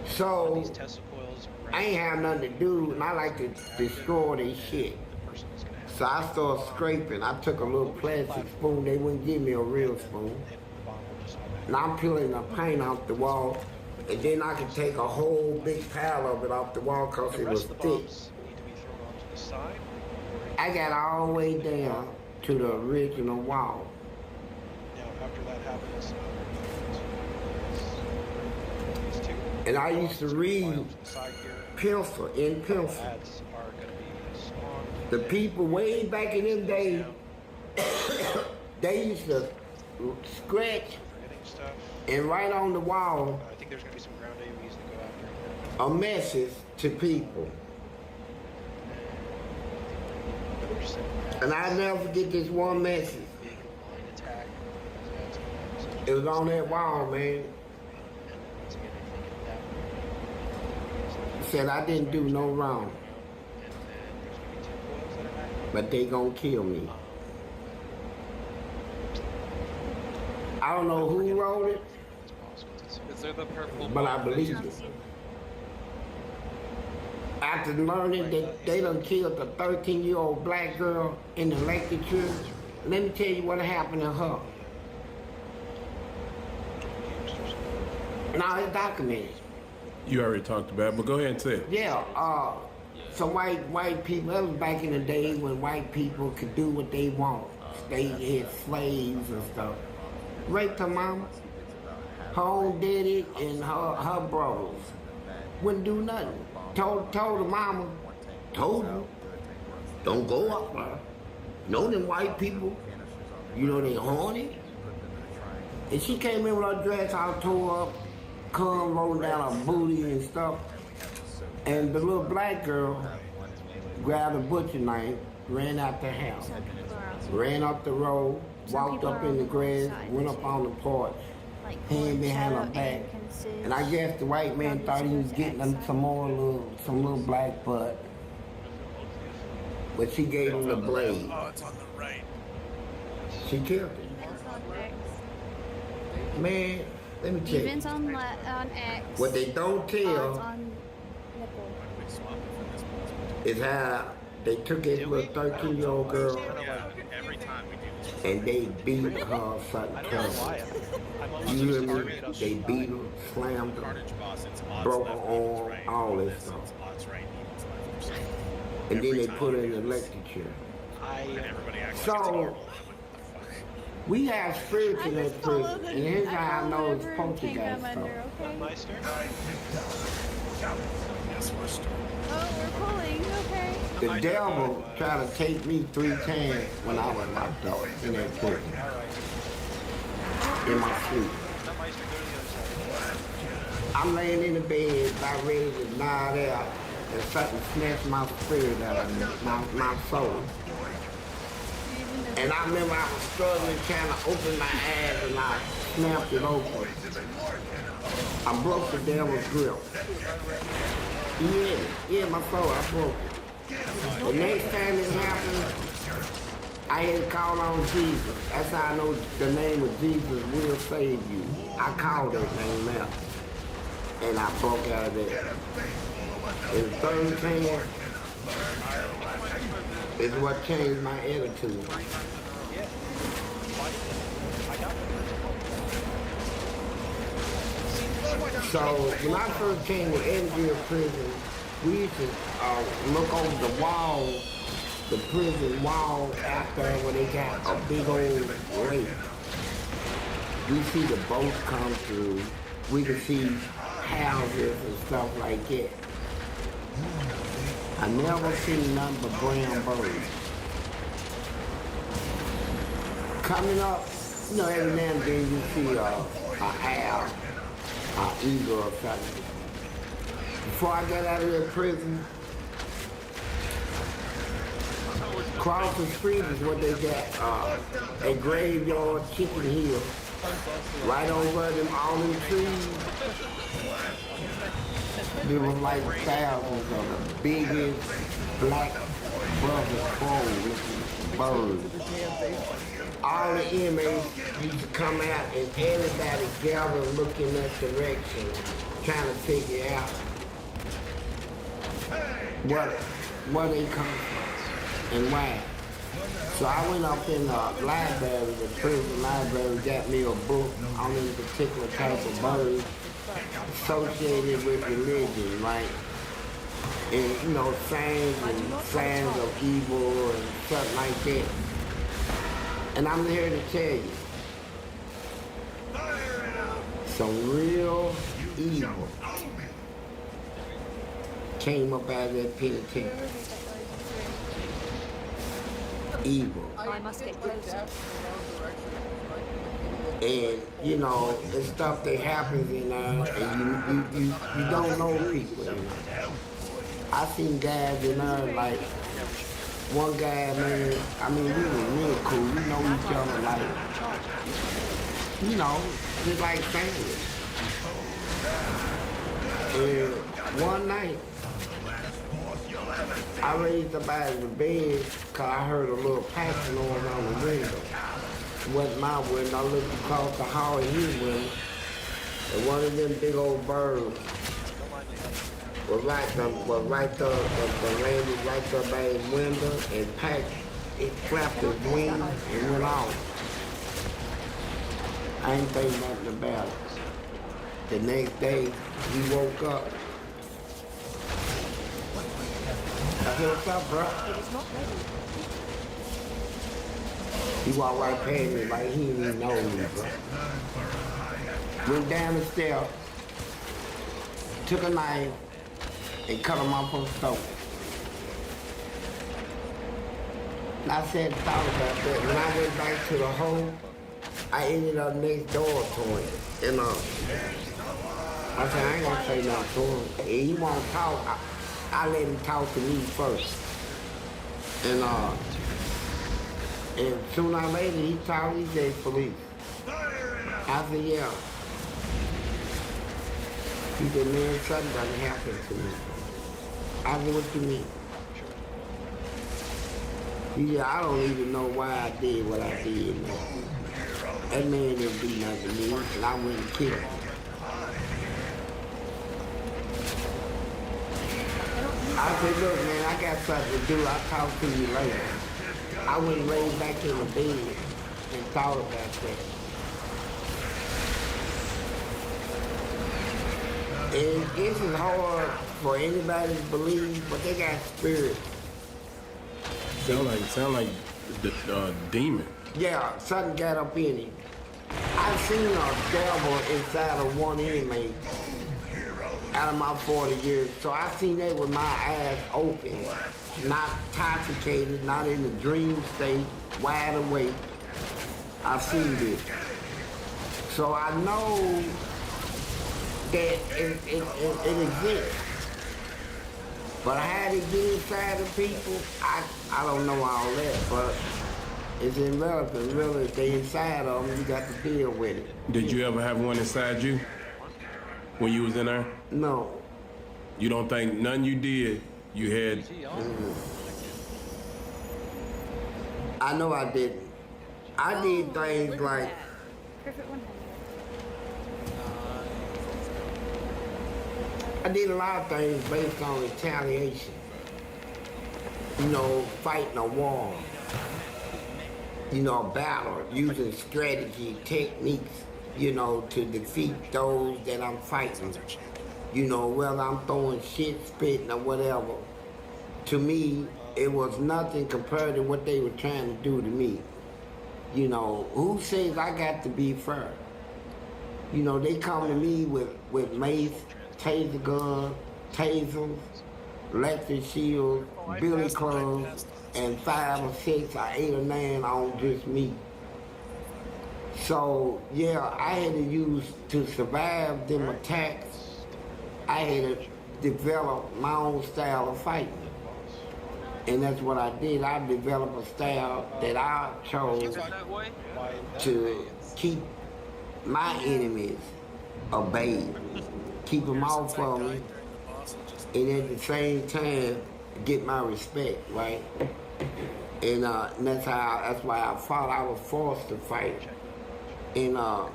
Speaker 1: So
Speaker 7: These testicle coils.
Speaker 1: I ain't have nothing to do, and I like to destroy their shit.
Speaker 7: The person is gonna have
Speaker 1: So I started scraping. I took a little plastic spoon. They wouldn't give me a real spoon.
Speaker 7: the bomb will just automatically.
Speaker 1: And I'm peeling the paint off the wall, and then I could take a whole big pile of it off the wall because
Speaker 7: The
Speaker 1: it
Speaker 7: rest
Speaker 1: was
Speaker 7: of the
Speaker 1: thick.
Speaker 7: bombs need to be thrown onto the side.
Speaker 1: I got all the way down to the original wall.
Speaker 7: Now, after that happens, these two.
Speaker 1: And I used to read
Speaker 7: Files to the side here.
Speaker 1: pencil in pencil.
Speaker 7: Ads are going to be spawned.
Speaker 1: The people way back in them days, they used to scratch
Speaker 7: Forgetting stuff.
Speaker 1: and write on the wall
Speaker 7: I think there's going to be some ground AUEs to go after.
Speaker 1: a message to people. And I never forget this one message.
Speaker 7: Big line attack.
Speaker 1: It was on that wall, man.
Speaker 7: And once again, I think at that
Speaker 1: It said I didn't do no wrong,
Speaker 7: and then there's going to be 2 coils that are active.
Speaker 1: but they gonna kill me. I don't know who wrote it,
Speaker 7: It's possible.
Speaker 6: Is there the purple
Speaker 1: but I
Speaker 6: bomb
Speaker 1: believe
Speaker 6: that
Speaker 1: it. After learning that they done killed a 13-year-old black girl in the lecture, let me tell you what happened to her. Now it's documented.
Speaker 2: You already talked about it, but go ahead and say it.
Speaker 1: Yeah, some white people, that was back in the day when white people could do what they want. They had slaves and stuff. Raped her mama, her own daddy, and her brothers. Wouldn't do nothing. Told the mama, told her, don't go up there. You know them white people, you know they horny. And she came in with her dress all tore up, cum rolled down her booty and stuff. And the little black girl grabbed a butcher knife, ran out the house,
Speaker 8: Some people are also
Speaker 1: ran up the road, walked
Speaker 8: people
Speaker 1: up
Speaker 8: are
Speaker 1: in the
Speaker 8: on the
Speaker 1: grass,
Speaker 8: side,
Speaker 1: went up on the porch,
Speaker 8: like
Speaker 1: hand behind her
Speaker 8: shadow
Speaker 1: back.
Speaker 8: and consist.
Speaker 1: And I guess the white man thought he was getting them some little black butt. But she gave him the blade.
Speaker 6: Oh, it's on the right.
Speaker 1: She killed him.
Speaker 8: Events on X.
Speaker 1: Man, let me tell you.
Speaker 8: Events on X.
Speaker 1: What they don't
Speaker 8: Oh, it's
Speaker 1: tell
Speaker 8: on nipple.
Speaker 1: is how they took this little 13-year-old girl
Speaker 6: Yeah, every time we do this.
Speaker 1: and they beat her something
Speaker 7: I don't know why.
Speaker 1: terrible.
Speaker 7: I'm
Speaker 1: You hear me? They beat her, slammed her,
Speaker 6: Carnage boss, it's odds
Speaker 1: broke her
Speaker 6: left, evens
Speaker 1: arm,
Speaker 6: right.
Speaker 1: all this
Speaker 6: This,
Speaker 1: stuff.
Speaker 6: it's odds right, evens left.
Speaker 1: and then they put her in the electric chair. So we have spirits in that prison, and here's how I know it's poltergeist stuff.
Speaker 8: Oh, we're pulling, okay.
Speaker 1: The devil tried to take me 3 times when I was locked up in that prison. In my sleep. I'm laying in the bed, about ready to nod out, and something snatched my spirit out of me, my soul. And I remember I was struggling trying to open my eyes, and I snapped it open. I broke the devil's grip. Yeah, my soul, I broke it. The next time it happened, I had called on Jesus. That's how I know the name of Jesus will save you. I called that name out, and I broke out of there. And the third time is what changed my attitude. So when I first came to Edinburgh prison, we used to look over the wall, the prison wall out there where they got a big old lake. We see the boats come through. We can see houses and stuff like that. I never seen nothing but brown birds. Coming up, you know, every now and then you see a owl, an eagle or something. Before I got out of that prison, across the street is what they got, a graveyard, Chicken Hill. Right over them, all them trees. There was like thousands of the biggest black brother crow birds. All the inmates used to come out and everybody gathered looking that direction, trying to figure out where they come from and why. So I went up in the library, the prison library, got me a book on this particular type of bird associated with religion, right? And, you know, signs of evil and stuff like that. And I'm here to tell you, some real evil came up out of that penitentiary. Evil.
Speaker 4: I must get closer.
Speaker 1: And, you know, it's stuff that happens in there, and you don't know people, you know. I seen guys in there, like, one guy, man, I mean, we were real cool. We know each other, like, you know, just like family. And one night, I raised up out of the bed because I heard a little passing noise on the window. It wasn't my window. I looked across the hall at his window, and one of them big old birds was right there, landed right there by his window and packed, it flapped his wings and went off. I ain't think nothing about it. The next day, he woke up. I said, what's up, bro?
Speaker 4: It is not ready.
Speaker 1: He walked right past me like he didn't even know me, bro. Went down the stairs, took a knife, and cut him off on the stove. And I said, thought about that. When I went back to the home, I ended up next door to him. And I said, I ain't gonna say nothing to him. And he won't talk. I let him talk to me first. And sooner or later, he talked, he said, police. I said, yeah. He said, man, something done happened to me. I said, what you mean? He said, I don't even know why I did what I did, man. That man didn't do nothing to me, and I went and killed him. I said, look, man, I got something to do. I'll talk to you later. I went and laid back in the bed and thought about that. And this is hard for anybody to believe, but they got spirits
Speaker 2: Sound like the demon.
Speaker 1: Yeah, something got up in him. I've seen a devil inside of one inmate out of my 40 years. So I seen that with my eyes open, not intoxicated, not in the dream state, wide awake. I seen it. So I know that it exists. But how to get inside of people, I don't know all that, but it's irrelevant. Really, if they inside of them, you got to deal with it.
Speaker 2: Did you ever have one inside you when you was in there?
Speaker 1: No.
Speaker 2: You don't think none you did, you had?
Speaker 1: I know I didn't. I did things like,
Speaker 8: Perfect 100.
Speaker 1: I did a lot of things based on retaliation. You know, fighting a war. You know, a battle, using strategy, techniques, you know, to defeat those that I'm fighting. You know, whether I'm throwing shit, spitting, or whatever. To me, it was nothing compared to what they were trying to do to me. You know, who says I got to be fair? You know, they come to me with mace, taser gun, tasers, electric shields, billy clubs, and 5 or 6 or 8 or 9 on just me. So, yeah, I had to use, to survive them attacks, I had to develop my own style of fighting. And that's what I did. I developed a style that I chose to keep my enemies obeyed, keep them off of me, and at the same time, get my respect, right? And that's why I fought. I was forced to fight. And I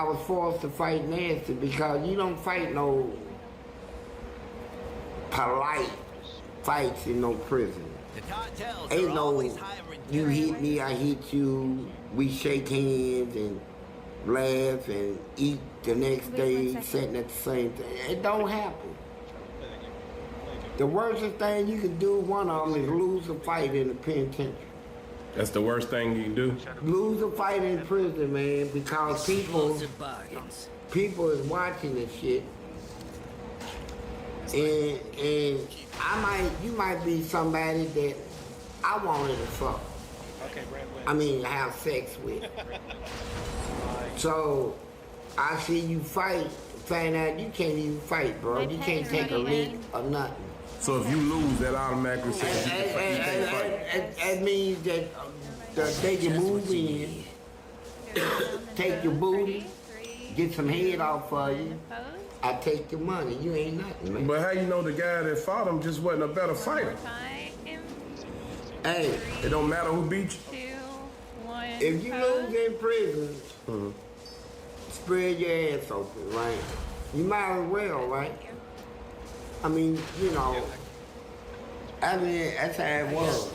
Speaker 1: was forced to fight nasty because you don't fight no polite fights in no prison. Ain't no, you hit me, I hit you, we shake hands and laugh and eat the next day, sitting at the same thing. It don't happen. The worst thing you can do, one of them, is lose a fight in the penitentiary.
Speaker 2: That's the worst thing you can do?
Speaker 1: Lose a fight in prison, man, because people is watching this shit. And you might be somebody that I wanted to fuck. I mean, have sex with. So, I see you fight, find out you can't even fight, bro. You can't take a lick or nothing.
Speaker 2: So if you lose, that automatically says you can't fight.
Speaker 1: That means that they can move in, take your booty, get some head off of you. I take your money. You ain't nothing, man.
Speaker 2: But how you know the guy that fought him just wasn't a better fighter?
Speaker 1: Hey,
Speaker 2: it don't matter who beat you.
Speaker 8: 2, 1.
Speaker 1: If you lose in prison, spread your ass open, right? You might as well, right? I mean, you know, that's how it was.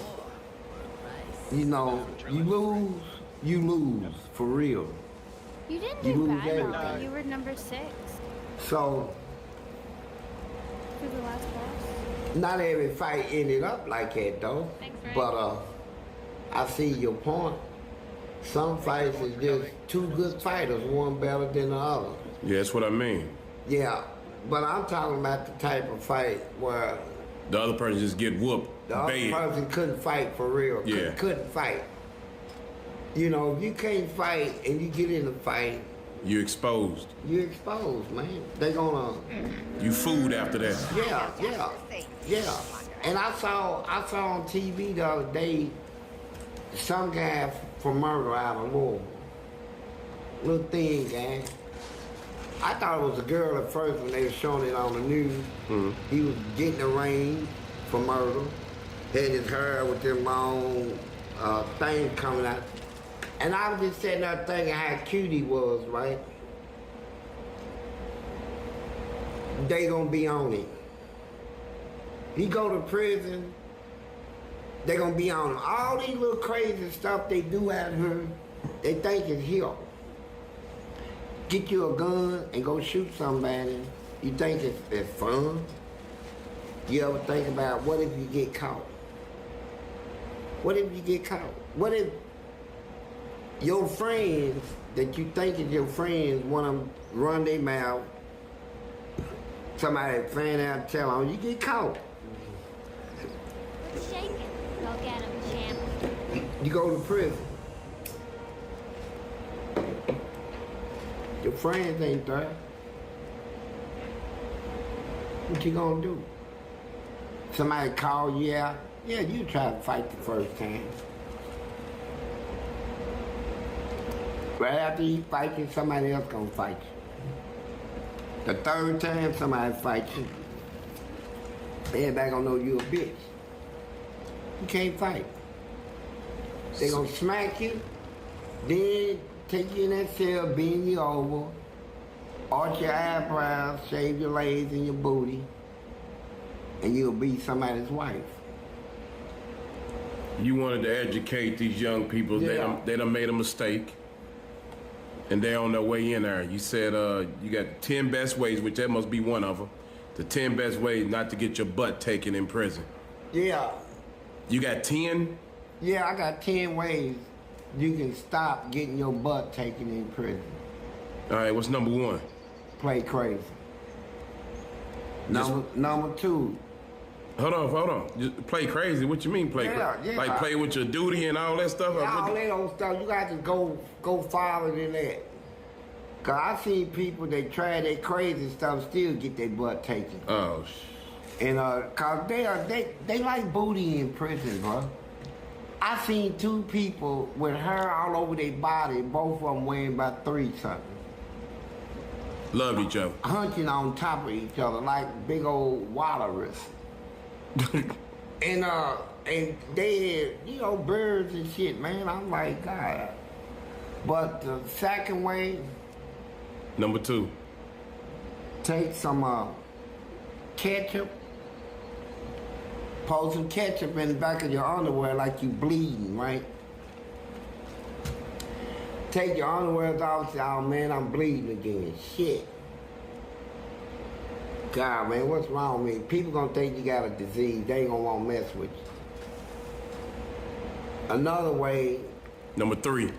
Speaker 1: You know, you lose, for real.
Speaker 8: You didn't
Speaker 1: You
Speaker 8: do
Speaker 1: lose
Speaker 8: bad though.
Speaker 1: everything.
Speaker 8: You were number 6
Speaker 1: So,
Speaker 8: for the last boss.
Speaker 1: not every fight ended up like that, though.
Speaker 8: Thanks, Ray.
Speaker 1: But I see your point. Some fights is just two good fighters, one better than the other.
Speaker 2: Yeah, that's what I mean.
Speaker 1: Yeah, but I'm talking about the type of fight where
Speaker 2: the other person just get whooped.
Speaker 1: the other person couldn't fight for real.
Speaker 2: Yeah.
Speaker 1: Couldn't fight. You know, if you can't fight and you get in a fight,
Speaker 2: you exposed.
Speaker 1: You're exposed, man. They gonna.
Speaker 2: You food after that.
Speaker 1: Yeah. And I saw on TV the other day some guy for murder out of Louisville. Little thing, guy. I thought it was a girl at first when they were showing it on the news. He was getting arraigned for murder. Had his hair with them long things coming out. And I was just sitting there thinking how cute he was, right? They gonna be on him. He go to prison, they gonna be on him. All these little crazy stuff they do out here, they think is here. Get you a gun and go shoot somebody, you think it's fun? You ever think about what if you get caught? What if you get caught? What if your friends that you think is your friends want to run their mouth, somebody fan out tell on you get caught?
Speaker 11: What's shaking? Go get him, champ.
Speaker 1: You go to prison. Your friends ain't there. What you gonna do? Somebody call you out? Yeah, you try to fight the first time. Right after you fight you, somebody else gonna fight you. The third time somebody fight you, everybody gonna know you a bitch. You can't fight. They gonna smack you, then take you in that cell, bend you over, arch your eyebrows, shave your legs and your booty, and you'll be somebody's wife.
Speaker 2: You wanted to educate these young people.
Speaker 1: Yeah.
Speaker 2: They done made a mistake, and they're on their way in there. You said you got 10 best ways, which that must be one of them. The 10 best ways not to get your butt taken in prison.
Speaker 1: Yeah.
Speaker 2: You got 10?
Speaker 1: Yeah, I got 10 ways you can stop getting your butt taken in prison.
Speaker 2: All right, what's number 1?
Speaker 1: Play crazy. Number 2.
Speaker 2: Hold on. Just play crazy. What you mean play crazy?
Speaker 1: Yeah.
Speaker 2: Like play with your duty and all that stuff?
Speaker 1: All that old stuff, you got to go farther than that. Cause I seen people that try that crazy stuff still get their butt taken.
Speaker 2: Oh,
Speaker 1: And cause they like booty in prison, bro. I seen 2 people with hair all over their body, both of them weighing about 3 something.
Speaker 2: Love each other.
Speaker 1: Hunting on top of each other like big old walrus. and they had, birds and shit, man. I'm like, God. But the second way,
Speaker 2: Number 2.
Speaker 1: take some ketchup, pour some ketchup in the back of your underwear like you bleeding, right? Take your underwear off and say, oh man, I'm bleeding again. Shit. God, man, what's wrong with me? People gonna think you got a disease. They ain't gonna wanna mess with you. Another way,
Speaker 2: Number 3.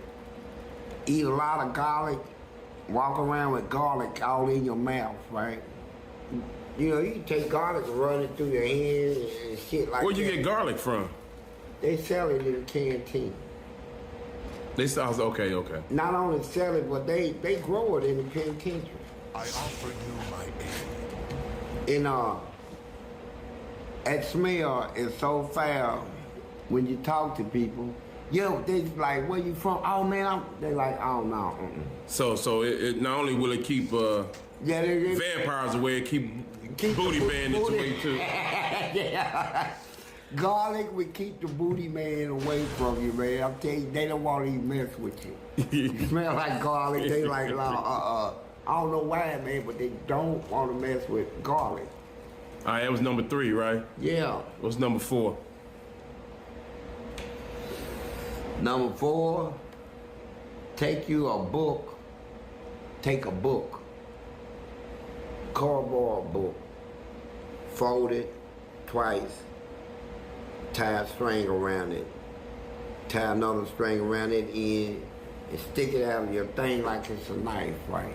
Speaker 1: eat a lot of garlic, walk around with garlic all in your mouth, right? You can take garlic and run it through your hands and shit like that.
Speaker 2: Where'd you get garlic from?
Speaker 1: They sell it in the canteen.
Speaker 2: They sounds okay.
Speaker 1: Not only sell it, but they grow it in the penitentiary.
Speaker 10: I offer you my aid.
Speaker 1: And that smell is so foul when you talk to people. They like, where you from? Oh man, they like, oh no.
Speaker 2: So it not only will it keep vampires away, it keep booty bandits away too.
Speaker 1: Yeah. Garlic would keep the booty man away from you, man. I'm telling you, they don't want to even mess with you. You smell like garlic, they like, I don't know why, man, but they don't want to mess with garlic.
Speaker 2: All right, that was number 3, right?
Speaker 1: Yeah.
Speaker 2: What's number 4?
Speaker 1: Number 4, take a book, cardboard book, fold it twice, tie a string around it, tie another string around it and stick it out of your thing like it's a knife, right?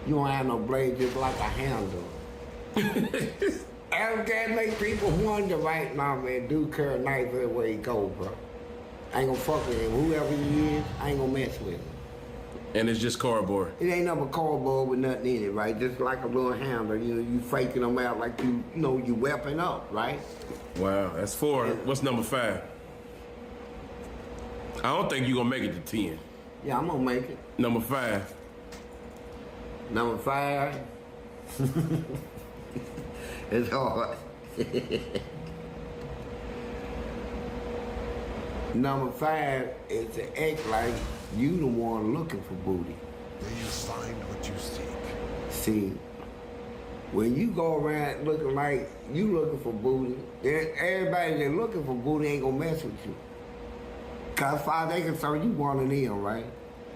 Speaker 1: You don't have no blade, just like a handle. And that make people wonder, right now, man, dude carry a knife everywhere he go, bro. I ain't gonna fuck with him. Whoever he is, I ain't gonna mess with him.
Speaker 2: And it's just cardboard.
Speaker 1: It ain't nothing but cardboard with nothing in it, right? Just like a little handle. You faking them out like you weapon up, right?
Speaker 2: Wow, that's 4. What's number 5? I don't think you're gonna make it to 10.
Speaker 1: Yeah, I'm gonna make it.
Speaker 2: Number 5.
Speaker 1: Number 5. It's hard. Number 5 is to act like you the one looking for booty.
Speaker 10: May you find what you seek.
Speaker 1: See, when you go around looking like you looking for booty, then everybody that looking for booty ain't gonna mess with you. Cause as far as they concerned, you one of them, right?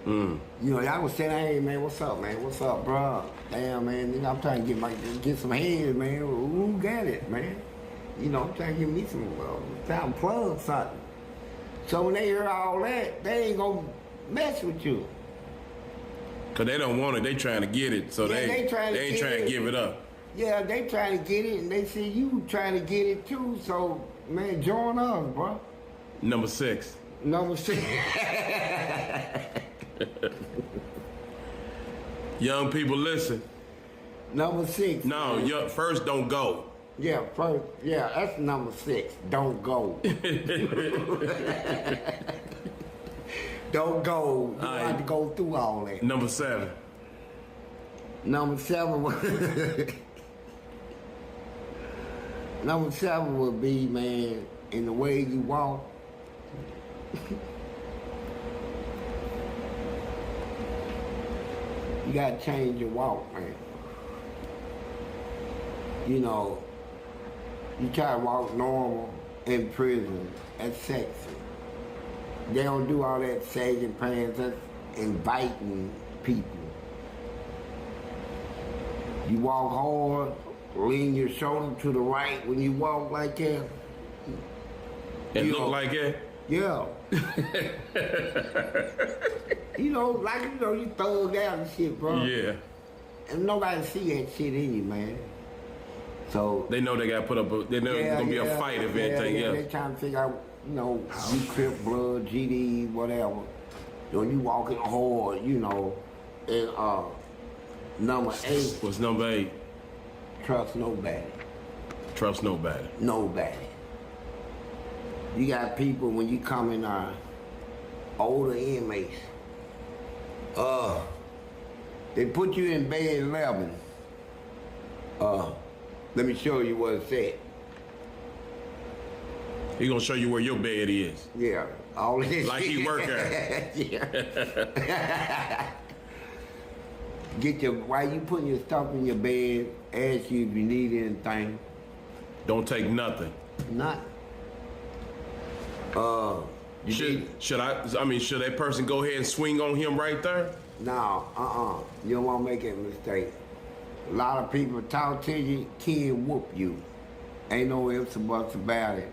Speaker 1: Y'all was saying, hey man, what's up, man? What's up, bro? Damn, man, I'm trying to get some head, man. Who got it, man? I'm trying to get me some plug something. So when they hear all that, they ain't gonna mess with you.
Speaker 2: Cause they don't want it, they trying to get it, so
Speaker 1: Yeah,
Speaker 2: they ain't trying to give it up.
Speaker 1: Yeah, they trying to get it, and they see you trying to get it too. So man, join us, bro.
Speaker 2: Number 6.
Speaker 1: Number 6.
Speaker 2: Young people, listen.
Speaker 1: Number 6.
Speaker 2: No, first don't go.
Speaker 1: Yeah, first. Yeah, that's number 6. Don't go. Don't go. You don't have to go through all that.
Speaker 2: Number 7.
Speaker 1: Number 7 would Number 7 would be, man, in the way you walk. You gotta change your walk, man. You know, you try to walk normal in prison, that's sexy. They don't do all that sagging pants, that's inviting people. You walk hard, lean your shoulder to the right when you walk like that.
Speaker 2: And look like that?
Speaker 1: Yeah. You know, you thug out and shit, bro.
Speaker 2: Yeah.
Speaker 1: And nobody see that shit in you, man. So
Speaker 2: they know they got to put up. They know it's gonna be a fight if anything else.
Speaker 1: They trying to figure out, you know, you Crip blood, GD, whatever. So you walking hard, you know. And number 8.
Speaker 2: What's number 8?
Speaker 1: Trust nobody.
Speaker 2: Trust nobody.
Speaker 1: Nobody. You got people when you come in older inmates. They put you in bed 11. Let me show you what it said.
Speaker 2: He gonna show you where your bed is.
Speaker 1: Yeah, all this.
Speaker 2: Like he work there.
Speaker 1: Yeah. While you putting your stuff in your bed, ask you if you need anything.
Speaker 2: Don't take nothing.
Speaker 1: Nothing.
Speaker 2: Should that person go ahead and swing on him right there?
Speaker 1: No, you don't want to make that mistake. A lot of people talk to you, can whoop you. Ain't no ifs or buts about it.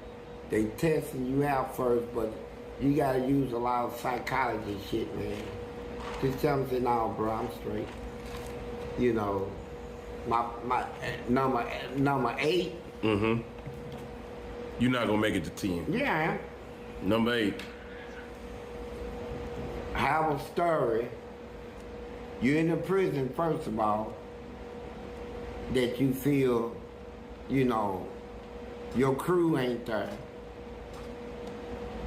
Speaker 1: They testing you out first, but you gotta use a lot of psychology shit, man. Just tell them, say, no, bro, I'm straight. You know, my number 8.
Speaker 2: Mm-hmm. You're not gonna make it to 10.
Speaker 1: Yeah.
Speaker 2: Number 8.
Speaker 1: Have a story. You're in the prison, first of all, that you feel, you know, your crew ain't there.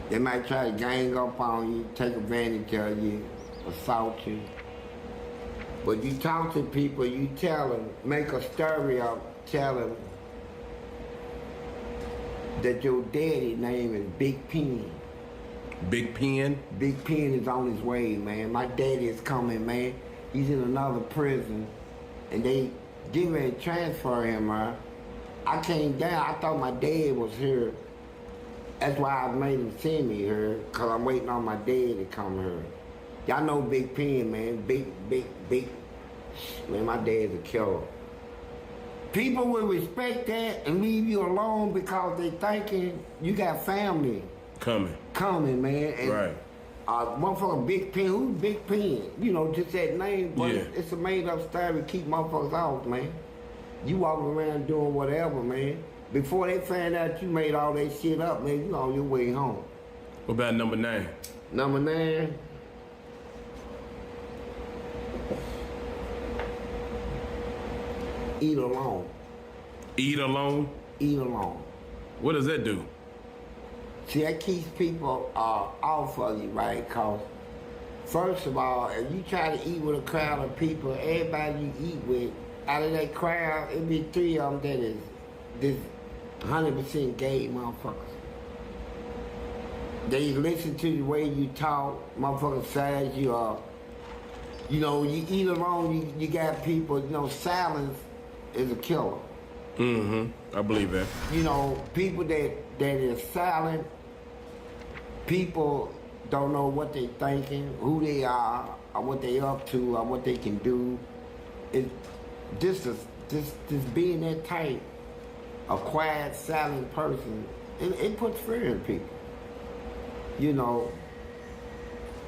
Speaker 1: They might try to gang up on you, take advantage of you, assault you. But you talk to people, you tell them, make a story up, tell them that your daddy's name is Big Pen.
Speaker 2: Big Pen?
Speaker 1: Big Pen is on his way, man. My daddy is coming, man. He's in another prison, and they get ready to transfer him, man. I came down, I thought my dad was here. That's why I made him send me here, because I'm waiting on my dad to come here. Y'all know Big Pen, man. Big. Man, my dad's a killer. People will respect that and leave you alone because they thinking you got family. Coming, man. And,
Speaker 2: right.
Speaker 1: Motherfucker Big Pen, who's Big Pen? You know, just that name, but it's a made up story to keep motherfuckers off, man. You walking around doing whatever, man. Before they find out you made all that shit up, man, you on your way home.
Speaker 2: What about number 9?
Speaker 1: Number 9? Eat alone.
Speaker 2: Eat alone?
Speaker 1: Eat alone.
Speaker 2: What does that do?
Speaker 1: See, that keeps people off of you, right? Because, first of all, if you try to eat with a crowd of people, everybody you eat with, out of that crowd, it'd be 3 of them that is this 100% gay motherfuckers. They listen to the way you talk, motherfuckers size you up. You know, you eat alone, you got people, you know, silence is a killer.
Speaker 2: Mm-hmm. I believe that.
Speaker 1: You know, people that is silent, people don't know what they thinking, who they are, or what they up to, or what they can do. It just being that type, a quiet, silent person, it puts fear in people. you know,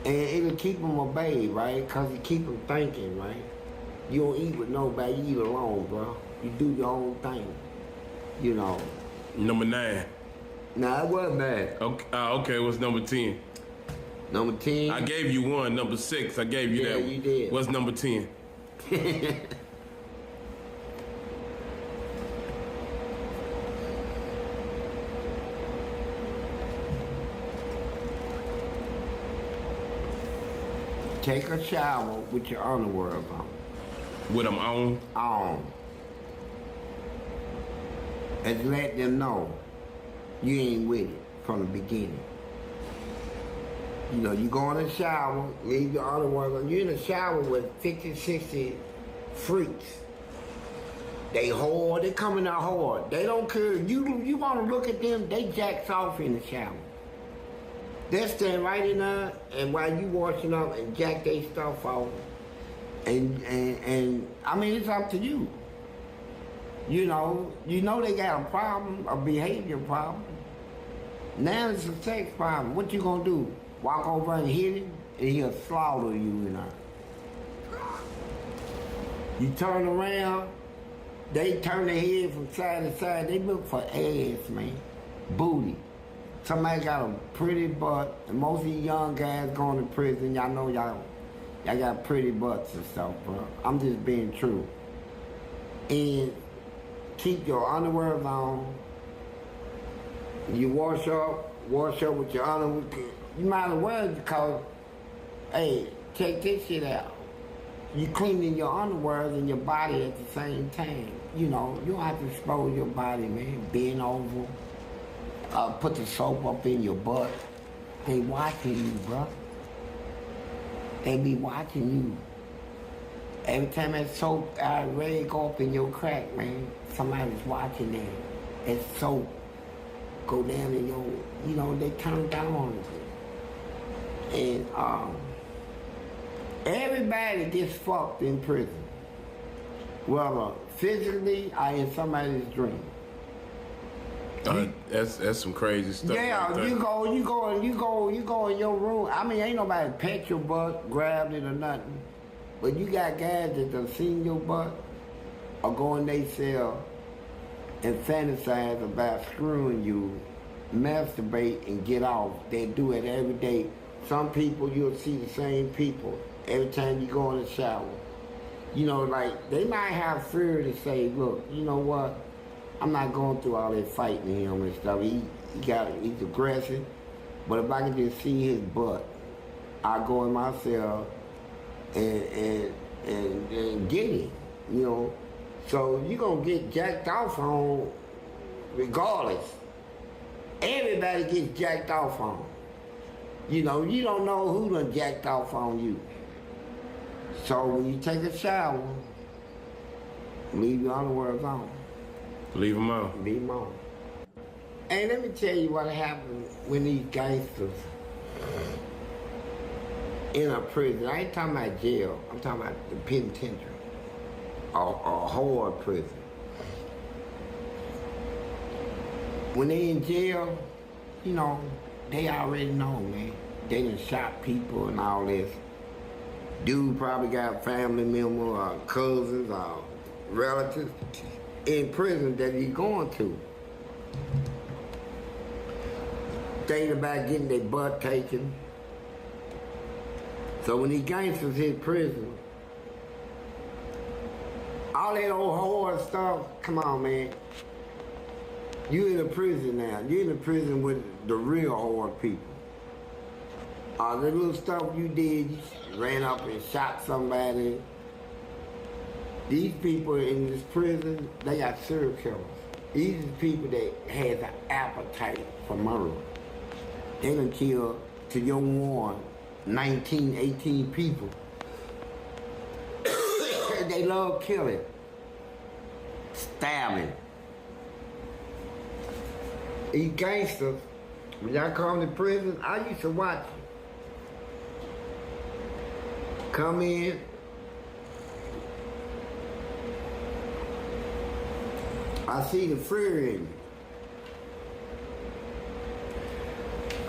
Speaker 1: and it'll keep them obeyed, right? Because it keep them thinking, right? You don't eat with nobody, you eat alone, bro. You do your own thing, you know.
Speaker 2: Number 9.
Speaker 1: Nah, it wasn't bad.
Speaker 2: Okay, okay, what's number 10?
Speaker 1: Number 10?
Speaker 2: I gave you one. Number 6, I gave you that one.
Speaker 1: Yeah, you did.
Speaker 2: What's number 10?
Speaker 1: Take a shower with your underwear on.
Speaker 2: With them on?
Speaker 1: On. And let them know you ain't with it from the beginning. You know, you go in the shower, leave your underwear on. You're in the shower with 50, 60 freaks. They hard, they coming out hard. They don't care. You want to look at them, they jacks off in the shower. They stand right in there, and while you washing up and jack their stuff off, and I mean, it's up to you. You know they got a problem, a behavior problem. Now it's a sex problem. What you gonna do? Walk over and hit him, and he'll slaughter you in there. You turn around, they turn their head from side to side. They look for ass, man, booty. Somebody got a pretty butt, and most of you young guys going to prison, y'all know y'all got pretty butts and stuff, bro. I'm just being true. And keep your underwear on. You wash up with your underwear. You might as well, because, hey, check this shit out. You cleaning your underwear and your body at the same time. You know, you don't have to expose your body, man. Bend over. Put the soap up in your butt. They watching you, bro. They be watching you. Every time that soap ready go up in your crack, man, somebody's watching that. That soap go down in your, you know, they turn down on it. And everybody gets fucked in prison. Whether physically or in somebody's dream.
Speaker 2: That's some crazy stuff.
Speaker 1: Yeah,
Speaker 2: right,
Speaker 1: you go in your room. I mean, ain't nobody pet your butt, grabbed it or nothing. But you got guys that done seen your butt or go in their cell and fantasize about screwing you, masturbate and get off. They do it every day. Some people, you'll see the same people every time you go in the shower. You know, like, they might have fear to say, look, you know what? I'm not going through all that fighting him and stuff. He's aggressive. But if I can just see his butt, I go in my cell and get him, you know. So you're going to get jacked off on regardless. Everybody gets jacked off on. You know, you don't know who done jacked off on you. So when you take a shower, leave your underwear on.
Speaker 2: Leave them on.
Speaker 1: Leave them on. Hey, let me tell you what happened when these gangsters in a prison. I ain't talking about jail. I'm talking about the penitentiary. Or hard prison. When they in jail, you know, they already know, man. They done shot people and all this. Dude probably got family members or cousins or relatives in prison that he's going to. Thinking about getting their butt taken. So when these gangsters hit prison, all that old hard stuff, come on, man. You in a prison now. You in a prison with the real hard people. All the little stuff you did, you ran up and shot somebody. These people in this prison, they got serial killers. These are people that has an appetite for murder. They done killed, to your warrant, 19, 18 people. They love killing, stabbing. These gangsters, when y'all come to prison, I used to watch them. Come in, I see the fear in you.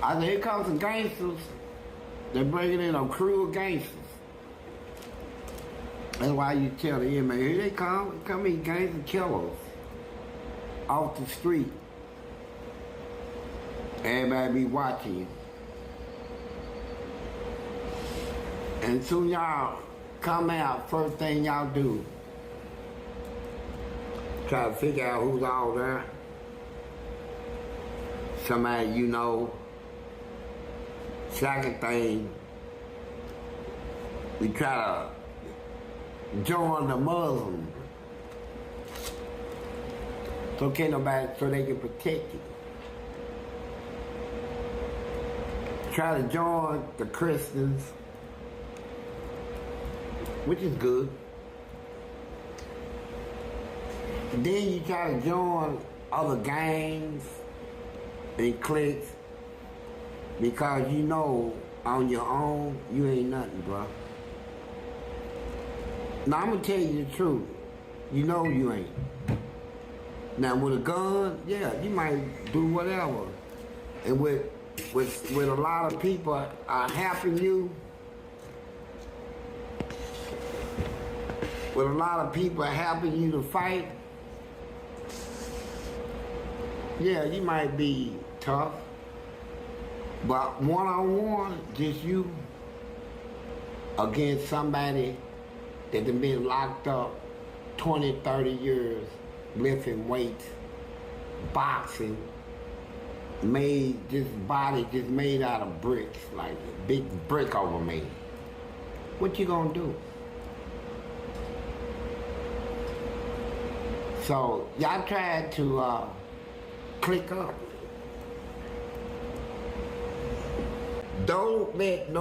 Speaker 1: I said, here comes some gangsters. They're bringing in a crew of gangsters. That's why you tell the inmate, here they come in gangster killers off the street. Everybody be watching you. And soon y'all come out, first thing y'all do, try to figure out who's all there. Somebody you know. Second thing, we try to join the Muslim. So can't nobody, so they can protect you. Try to join the Christians, which is good. And then you try to join other gangs and cliques because you know on your own you ain't nothing, bro. Now I'm gonna tell you the truth. You know you ain't. Now with a gun, yeah, you might do whatever. And with a lot of people are helping you, with a lot of people helping you to fight, yeah, you might be tough. But one-on-one, just you against somebody that has been locked up 20, 30 years, lifting weights, boxing, this body just made out of bricks, like a big brick over me. What you gonna do? So y'all tried to click up. Don't let no